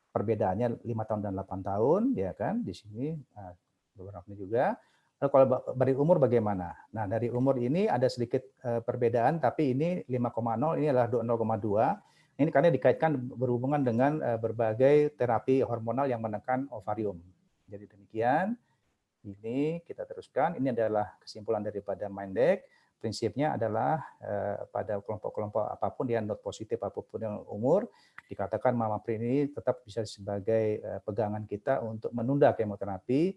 perbedaannya 5 tahun dan 8 tahun, ya kan? Di sini beberapa juga. Lalu kalau dari umur bagaimana? Nah, dari umur ini ada sedikit perbedaan, tapi ini 5,0, ini adalah 0,2. Ini karena dikaitkan berhubungan dengan berbagai terapi hormonal yang menekan ovarium. Jadi demikian. Ini kita teruskan. Ini adalah kesimpulan daripada Minddeck. Prinsipnya adalah pada kelompok-kelompok apapun yang not positif apapun yang umur, dikatakan Mamaprin ini tetap bisa sebagai pegangan kita untuk menunda kemoterapi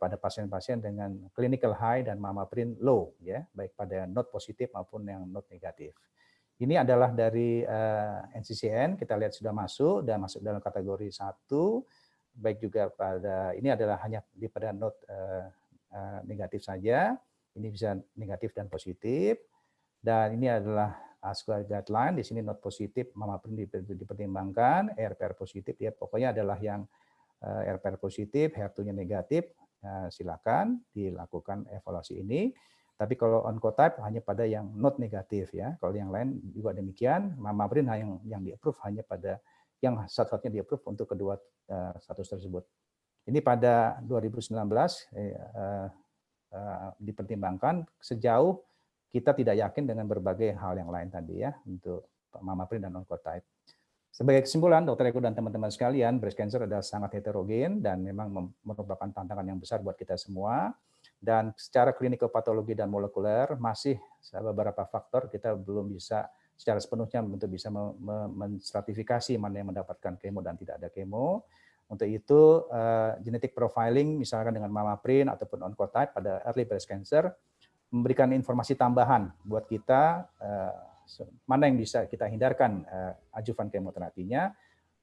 pada pasien-pasien dengan clinical high dan Mamaprin low, ya, baik pada not positif maupun yang not negatif. Ini adalah dari NCCN, kita lihat sudah masuk dan masuk dalam kategori 1. Baik juga pada ini adalah hanya pada not negatif saja. Ini bisa negatif dan positif. Dan ini adalah ASCO guideline. Di sini not positif, Mamaprin dipertimbangkan. RPR positif, ya pokoknya adalah yang RPR positif, HER2-nya negatif. Silakan dilakukan evaluasi ini. Tapi kalau oncotype hanya pada yang not negatif, ya. Kalau yang lain juga demikian. Mamaprin yang di-approve hanya pada yang satu-satunya di-approve untuk kedua status tersebut. Ini pada 2019 dipertimbangkan sejauh kita tidak yakin dengan berbagai hal yang lain tadi ya untuk Mamaprin dan oncotype. Sebagai kesimpulan, Dr. Eko dan teman-teman sekalian, breast cancer adalah sangat heterogen dan memang merupakan tantangan yang besar buat kita semua. Dan secara klinikal patologi dan molekuler masih beberapa faktor kita belum bisa secara sepenuhnya untuk bisa menstratifikasi mana yang mendapatkan kemo dan tidak ada kemo. Untuk itu, genetic profiling misalkan dengan Mamaprin ataupun oncotype pada early breast cancer memberikan informasi tambahan buat kita mana yang bisa kita hindarkan adjuvan kemoterapinya,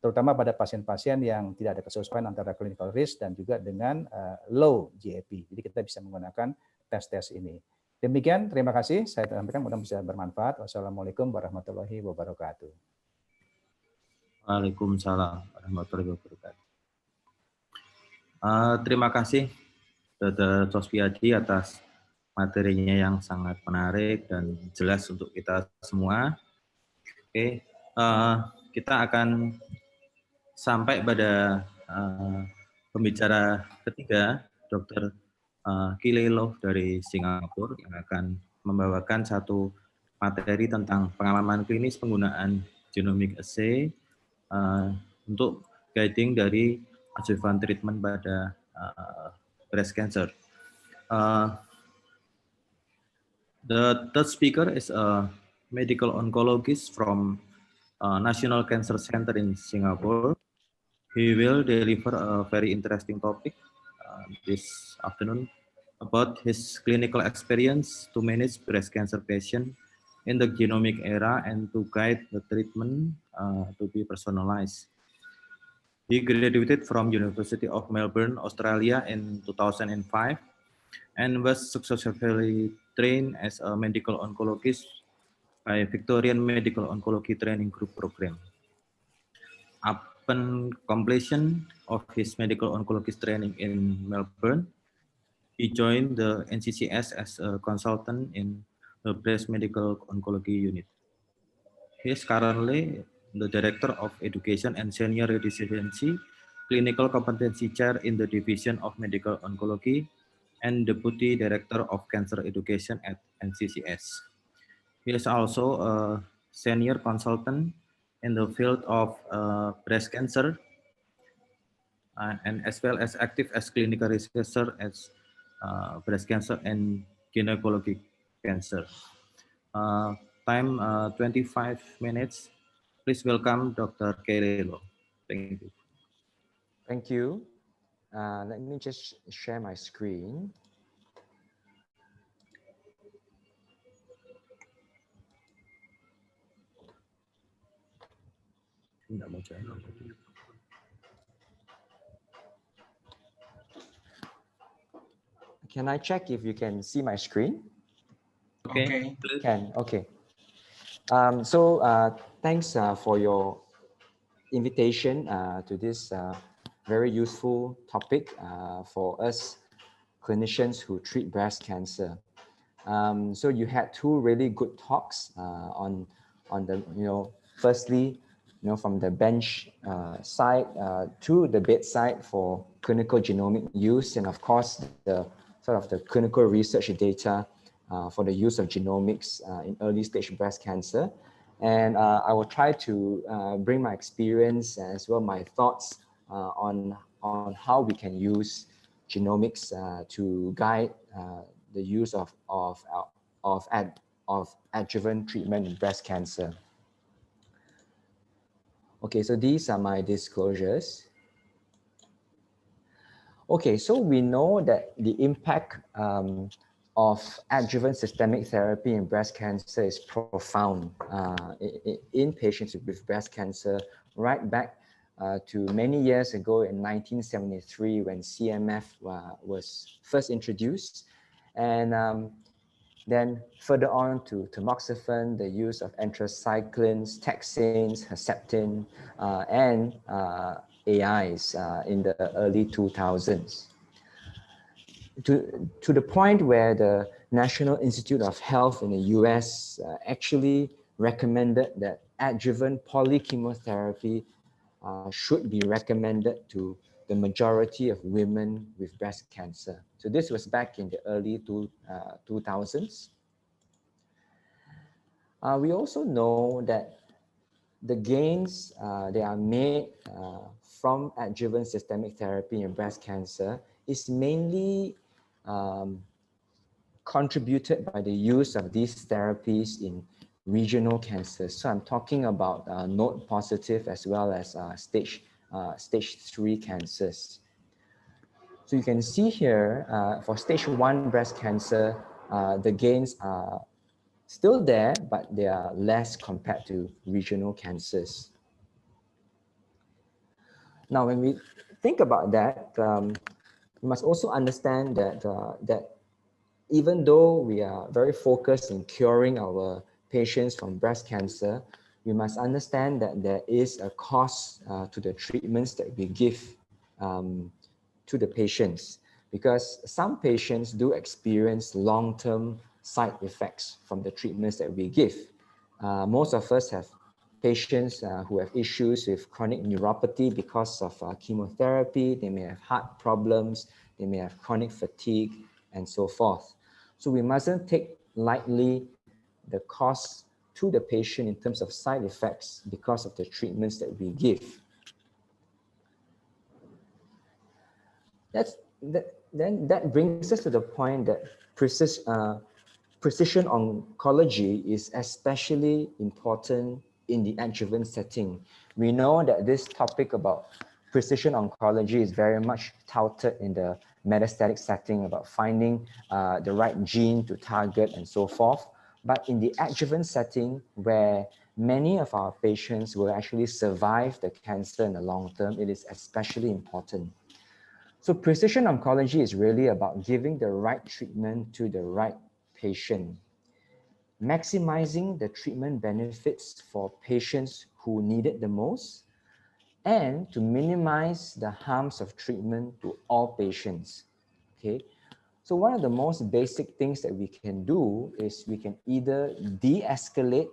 terutama pada pasien-pasien yang tidak ada kesesuaian antara clinical risk dan juga dengan low GAP. Jadi kita bisa menggunakan tes-tes ini. Demikian, terima kasih. Saya sampaikan mudah-mudahan bisa bermanfaat. Wassalamualaikum warahmatullahi wabarakatuh. Waalaikumsalam warahmatullahi wabarakatuh. Terima kasih Dr. Sosviadi atas materinya yang sangat menarik dan jelas untuk kita semua. Oke, kita akan sampai pada pembicara ketiga, Dr. Kilelo dari Singapura yang akan membawakan satu materi tentang pengalaman klinis penggunaan genomic assay untuk guiding dari adjuvant treatment pada breast cancer. The third speaker is a medical oncologist from National Cancer Center in Singapore. He will deliver a very interesting topic this afternoon about his clinical experience to manage breast cancer patients in the genomic era and to guide the treatment to be personalized. He graduated from University of Melbourne, Australia in 2005 and was successfully trained as a medical oncologist by Victorian Medical Oncology Training Group program. Upon completion of his medical oncologist training in Melbourne, he joined the NCCS as a consultant in the breast medical oncology unit. He is currently the Director of Education and Senior Residency Clinical Competency Chair in the Division of Medical Oncology and Deputy Director of Cancer Education at NCCS. He is also a senior consultant in the field of breast cancer and as well as active as clinical researcher as breast cancer and gynecologic cancer. Time 25 minutes. Please welcome Dr. Kilelo. Thank you. Thank you. Let me just share my screen. Can I check if you can see my screen? Okay. Can, okay. Thanks for your invitation to this very useful topic for us clinicians who treat breast cancer. So you had two really good talks on the, firstly, from the bench side to the bedside for clinical genomic use, and of course the sort of the clinical research data for the use of genomics in early stage breast cancer. And I will try to bring my experience as well my thoughts on how we can use genomics to guide the use of adjuvant treatment in breast cancer. Okay, so these are my disclosures. Okay, so we know that the impact of adjuvant systemic therapy in breast cancer is profound in patients with breast cancer, right back to many years ago in 1973 when CMF was first introduced. And then further on to tamoxifen, the use of anthracyclines, taxanes, Herceptin, and AIs in the early 2000s. To the point where the National Institute of Health in the US actually recommended that adjuvant polychemotherapy should be recommended to the majority of women with breast cancer. So this was back in the early 2000s. We also know that the gains that are made from adjuvant systemic therapy in breast cancer is mainly contributed by the use of these therapies in regional cancers. So I'm talking about node positive as well as stage 3 cancers. So you can see here for stage 1 breast cancer, the gains are still there, but they are less compared to regional cancers. Now, when we think about that, we must also understand that that even though we are very focused in curing our patients from breast cancer, we must understand that there is a cost to the treatments that we give to the patients, because some patients do experience long-term side effects from the treatments that we give. Most of us have patients who have issues with chronic neuropathy because of chemotherapy. They may have heart problems, they may have chronic fatigue, and so forth. So we mustn't take lightly the cost to the patient in terms of side effects because of the treatments that we give. Then that brings us to the point that precision oncology is especially important in the adjuvant setting. We know that this topic about precision oncology is very much touted in the metastatic setting about finding the right gene to target and so forth. But in the adjuvant setting, where many of our patients will actually survive the cancer in the long term, it is especially important. So precision oncology is really about giving the right treatment to the right patient, maximizing the treatment benefits for patients who need it the most, and to minimize the harms of treatment to all patients. Okay, so one of the most basic things that we can do is we can either de-escalate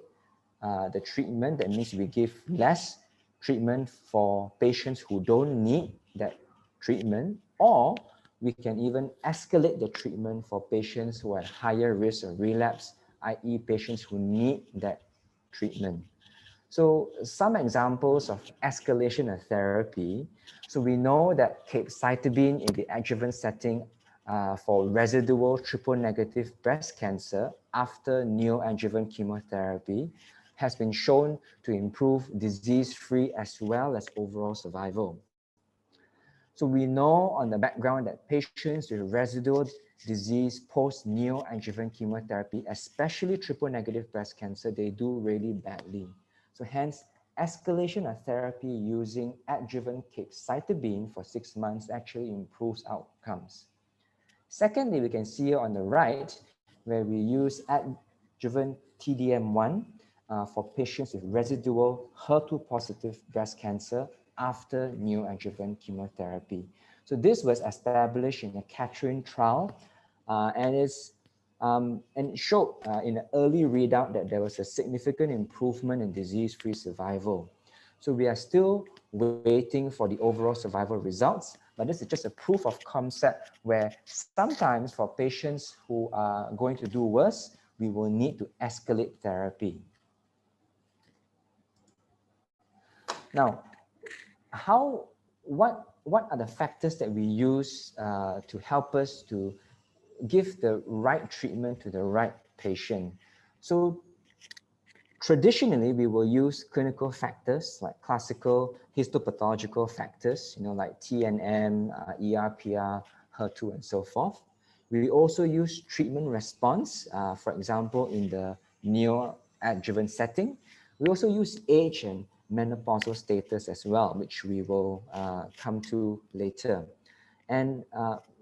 the treatment. That means we give less treatment for patients who don't need that treatment, or we can even escalate the treatment for patients who are at higher risk of relapse, i.e. patients who need that treatment. So some examples of escalation of therapy. So we know that capecitabine in the adjuvant setting for residual triple-negative breast cancer after neoadjuvant chemotherapy has been shown to improve disease-free as well as overall survival. So we know on the background that patients with residual disease post neoadjuvant chemotherapy, especially triple negative breast cancer, they do really badly. So hence, escalation of therapy using adjuvant capecitabine for 6 months actually improves outcomes. Secondly, we can see here on the right where we use adjuvant TDM1 for patients with residual HER2 positive breast cancer after neoadjuvant chemotherapy. So this was established in the Catherine trial, and it showed in an early readout that there was a significant improvement in disease-free survival. So we are still waiting for the overall survival results, but this is just a proof of concept where sometimes for patients who are going to do worse, we will need to escalate therapy. Now, what are the factors that we use to help us to give the right treatment to the right patient? So traditionally, we will use clinical factors like classical histopathological factors, like TNM, ERPR, HER2, and so forth. We also use treatment response, for example, in the neoadjuvant setting. We also use age and menopausal status as well, which we will come to later. And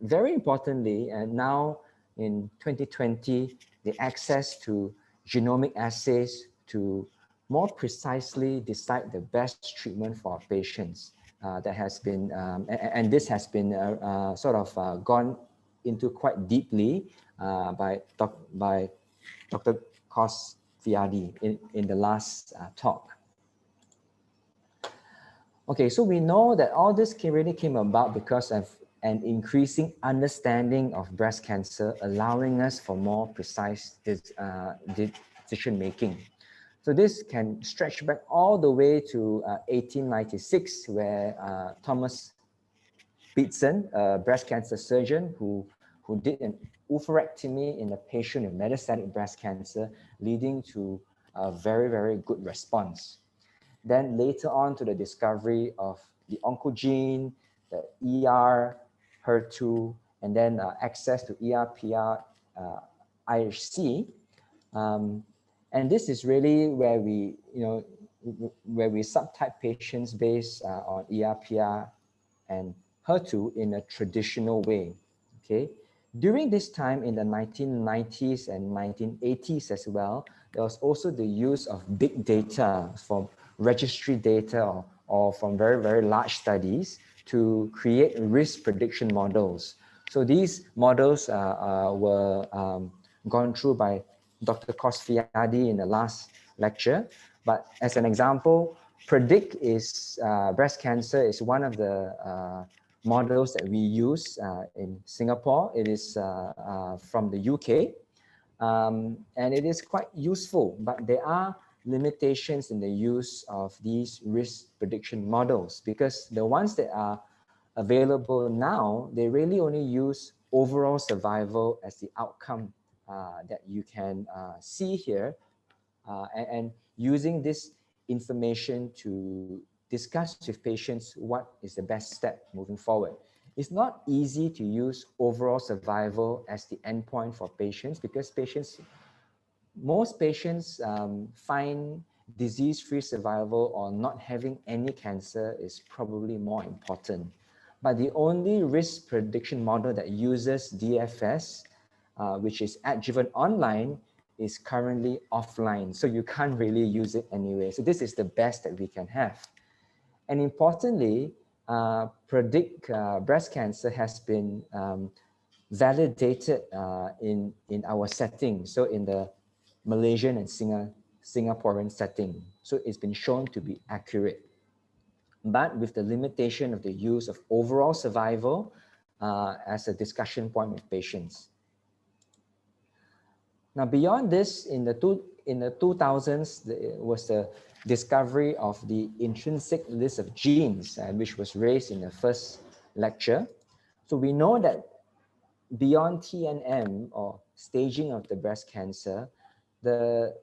very importantly, now in 2020, the access to genomic assays to more precisely decide the best treatment for our patients that has been, and this has been sort of gone into quite deeply by Dr. Kos Fiadi in the last talk. Okay, so we know that all this really came about because of an increasing understanding of breast cancer, allowing us for more precise decision making. So this can stretch back all the way to 1896, where Thomas Beatson, a breast cancer surgeon who did an oophorectomy in a patient with metastatic breast cancer, leading to a very, very good response. Then later on to the discovery of the oncogene, the ER, HER2, and then access to ERPR, IHC. And this is really where we, where we subtype patients based on ERPR and HER2 in a traditional way, okay? During this time in the 1990s and 1980s as well, there was also the use of big data from registry data or from very, very large studies to create risk prediction models. So these models were gone through by Dr. Kos Fiadi in the last lecture. But as an example, PREDICT is breast cancer is one of the models that we use in Singapore. It is from the UK, and it is quite useful, but there are limitations in the use of these risk prediction models because the ones that are available now, they really only use overall survival as the outcome that you can see here, and using this information to discuss with patients what is the best step moving forward. It's not easy to use overall survival as the endpoint for patients because most patients find disease-free survival or not having any cancer is probably more important. But the only risk prediction model that uses DFS, which is adjuvant online, is currently offline. So you can't really use it anyway. So this is the best that we can have. And importantly, PREDICT breast cancer has been validated in our setting. So in the Malaysian and Singaporean setting. So it's been shown to be accurate. But with the limitation of the use of overall survival as a discussion point with patients. Now, beyond this, in the 2000s, there was the discovery of the intrinsic list of genes, which was raised in the first lecture. So we know that beyond TNM or staging of the breast cancer, the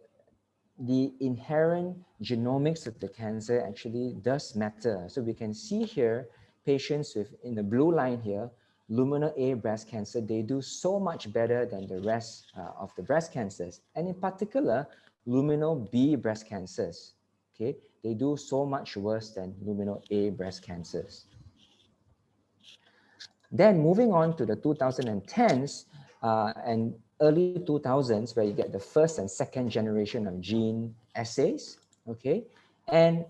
inherent genomics of the cancer actually does matter. So we can see here patients with, in the blue line here, luminal A breast cancer, they do so much better than the rest of the breast cancers. And in particular, luminal B breast cancers, okay? They do so much worse than luminal A breast cancers. Then moving on to the 2010s and early 2000s, where you get the first and second generation of gene assays, okay? And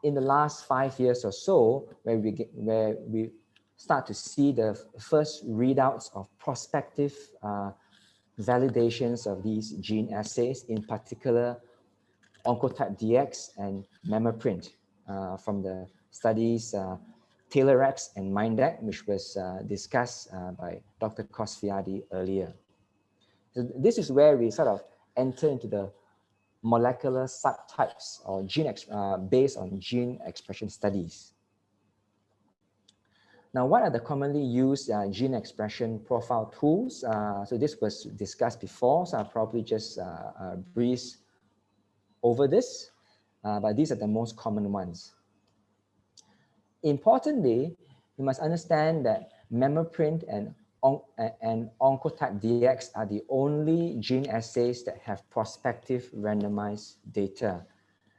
in the last 5 years or so, where we start to see the first readouts of prospective validations of these gene assays, in particular Oncotype DX and MemmaPrint from the studies TAILORx and MINDAC, which was discussed by Dr. Kosviadi earlier. So this is where we sort of enter into the molecular subtypes or gene based on gene expression studies. Now, what are the commonly used gene expression profile tools? So this was discussed before, so I'll probably just breeze over this, but these are the most common ones. Importantly, you must understand that MemmaPrint and Oncotype DX are the only gene assays that have prospective randomized data,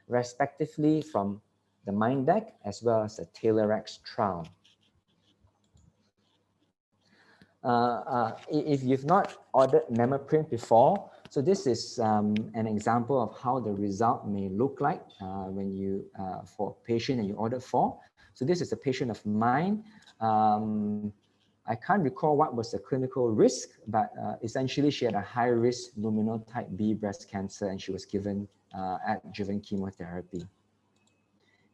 respectively from the MINDAC as well as the TAILORx trial. If you've not ordered MemmaPrint before, so this is an example of how the result may look like when you, for a patient that you ordered for. So this is a patient of mine. I can't recall what was the clinical risk, but essentially she had a high risk luminal type B breast cancer and she was given adjuvant chemotherapy.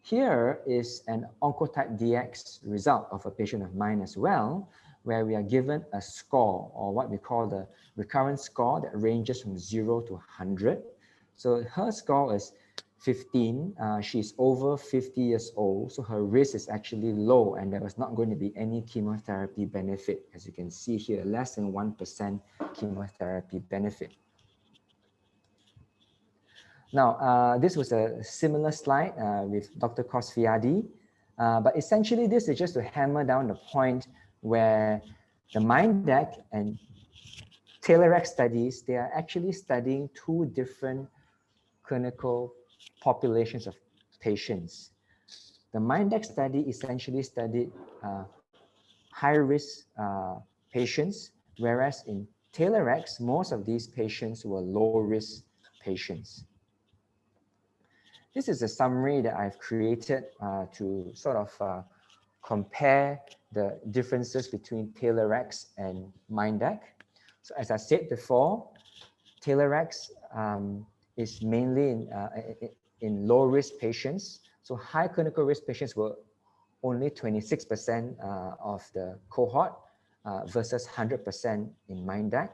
Here is an Oncotype DX result of a patient of mine as well, where we are given a score, or what we call the recurrence score, that ranges from 0 to 100. So her score is 15. She's over 50 years old, so her risk is actually low, and there was not going to be any chemotherapy benefit. As you can see here, less than 1% chemotherapy benefit. Now, this was a similar slide with Dr. Kosviadi, but essentially this is just to hammer down the point where the MINDAC and TAILORx studies, they are actually studying two different clinical populations of patients. The MINDAC study essentially studied high-risk patients, whereas in TAILORx, most of these patients were low-risk patients. This is a summary that I've created to sort of compare the differences between TAILORx and MINDAC. So as I said before, TAILORx is mainly in low-risk patients. So high clinical risk patients were only 26% of the cohort versus 100% in MINDAC.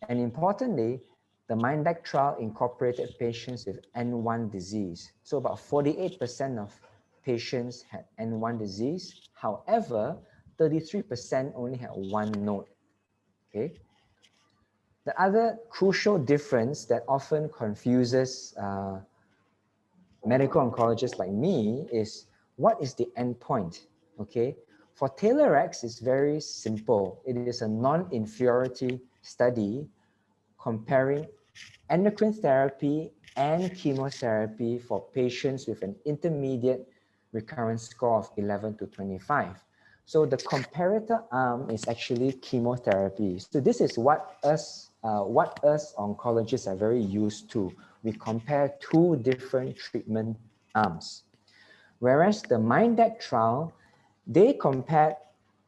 And importantly, the MINDAC trial incorporated patients with N1 disease. So about 48% of patients had N1 disease. However, 33% only had one node. Okay. The other crucial difference that often confuses medical oncologists like me is, what is the endpoint? Okay. For TAILORx, it's very simple. It is a non-inferiority study comparing endocrine therapy and chemotherapy for patients with an intermediate recurrence score of 11 to 25. So the comparator arm is actually chemotherapy. So this is what us oncologists are very used to. We compare two different treatment arms. Whereas the MINDAC trial, they compared,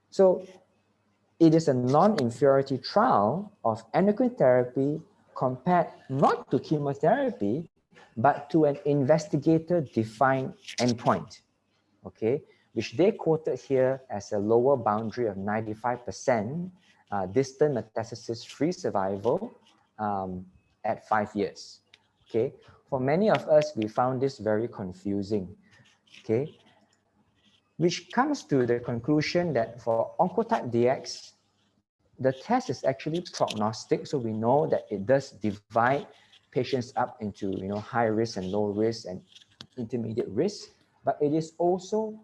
so it is a non-inferiority trial of endocrine therapy compared not to chemotherapy, but to an investigator-defined endpoint, okay, which they quoted here as a lower boundary of 95% distant metastasis-free survival at 5 years, okay. For many of us, we found this very confusing, okay, which comes to the conclusion that for Oncotype DX, the test is actually prognostic, so we know that it does divide patients up into, high risk and low risk and intermediate risk, but it is also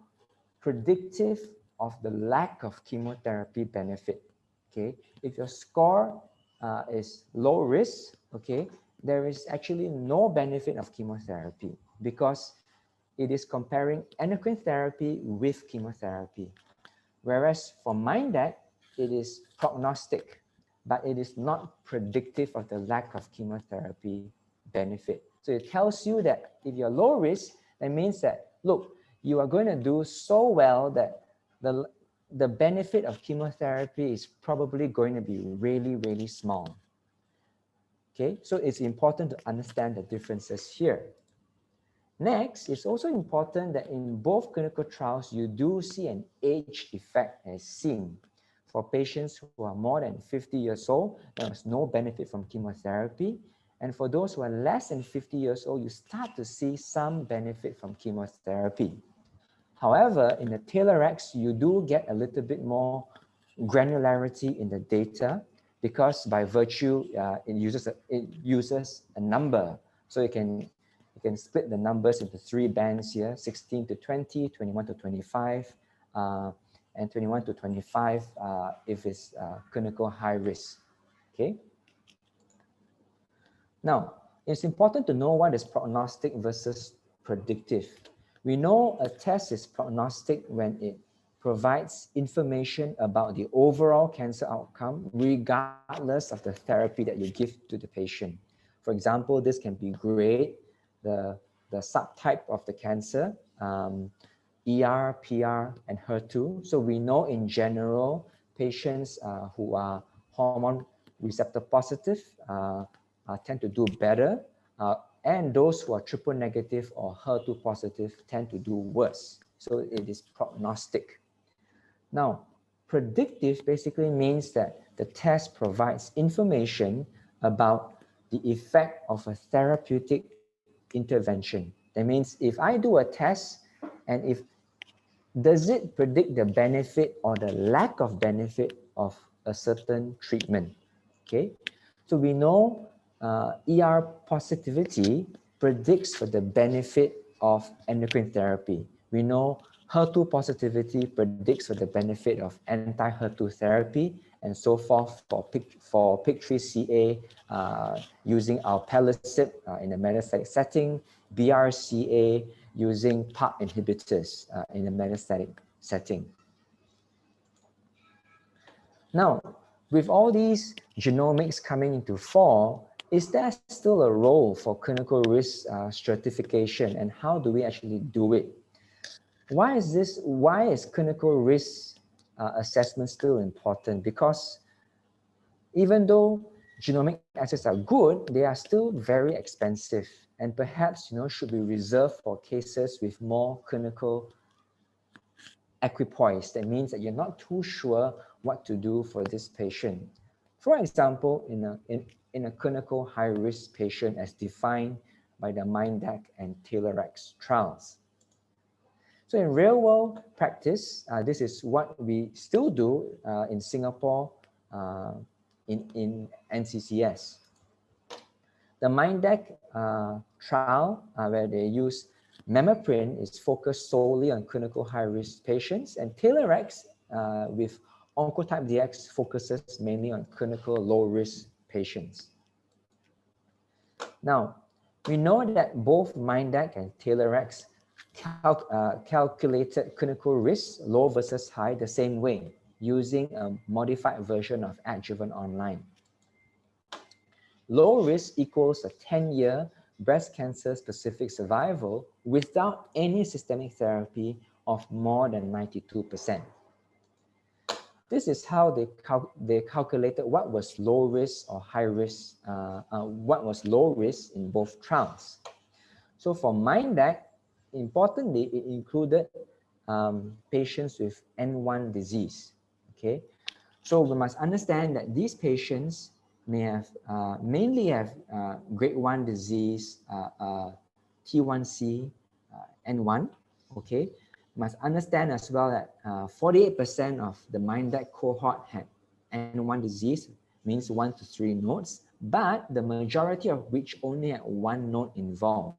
predictive of the lack of chemotherapy benefit. Okay, if your score is low risk, okay, there is actually no benefit of chemotherapy because it is comparing endocrine therapy with chemotherapy. Whereas for MINDAC, it is prognostic, but it is not predictive of the lack of chemotherapy benefit. So it tells you that if you're low risk, that means that, look, you are going to do so well that the benefit of chemotherapy is probably going to be really, really small. Okay, so it's important to understand the differences here. Next, it's also important that in both clinical trials, you do see an age effect as seen. For patients who are more than 50 years old, there was no benefit from chemotherapy. And for those who are less than 50 years old, you start to see some benefit from chemotherapy. However, in the TAILORx, you do get a little bit more granularity in the data because by virtue, it uses a number. So you can split the numbers into 3 bands here, 16 to 20, 21 to 25, and 21 to 25 if it's clinical high risk, okay? Now, it's important to know what is prognostic versus predictive. We know a test is prognostic when it provides information about the overall cancer outcome regardless of the therapy that you give to the patient. For example, this can be grade, the subtype of the cancer, ER, PR, and HER2. So we know in general, patients who are hormone receptor positive tend to do better, and those who are triple negative or HER2 positive tend to do worse. So it is prognostic. Now, predictive basically means that the test provides information about the effect of a therapeutic intervention. That means if I do a test and does it predict the benefit or the lack of benefit of a certain treatment? Okay, so we know ER positivity predicts for the benefit of endocrine therapy. We know HER2 positivity predicts for the benefit of anti-HER2 therapy, and so forth for PIK3CA using alpelisib in a metastatic setting, BRCA using PARP inhibitors in a metastatic setting. Now, with all these genomics coming into fore, is there still a role for clinical risk stratification, and how do we actually do it? Why is clinical risk assessment still important? Because even though genomic assays are good, they are still very expensive and perhaps should be reserved for cases with more clinical equipoise. That means that you're not too sure what to do for this patient. For example, in a clinical high-risk patient as defined by the MINDAC and TAILORx trials. So in real-world practice, this is what we still do in Singapore in NCCS. The MINDAC trial, where they use Memoprint, is focused solely on clinical high-risk patients, and TAILORx with Oncotype DX focuses mainly on clinical low-risk patients. Now, we know that both MINDAC and TAILORx calculated clinical risk, low versus high, the same way, using a modified version of Adjuvant Online. Low risk equals a 10-year breast cancer specific survival without any systemic therapy of more than 92%. This is how they calculated what was low risk or high risk, what was low risk in both trials. So for MINDAC, importantly, it included patients with N1 disease. Okay, so we must understand that these patients may have mainly have grade 1 disease, T1C, N1. Okay, must understand as well that 48% of the MINDAC cohort had N1 disease, means 1 to 3 nodes, but the majority of which only had 1 node involved.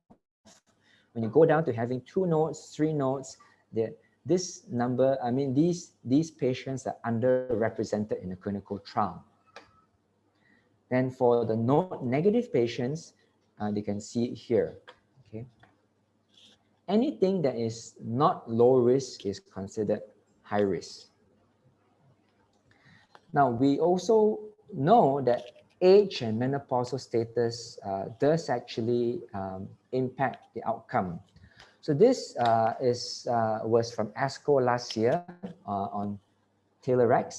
When you go down to having 2 nodes, 3 nodes, this number, I mean, these patients are underrepresented in a clinical trial. Then for the node-negative patients, they can see it here. Okay. Anything that is not low risk is considered high risk. Now, we also know that age and menopausal status does actually impact the outcome. So this was from ASCO last year on TAILORx.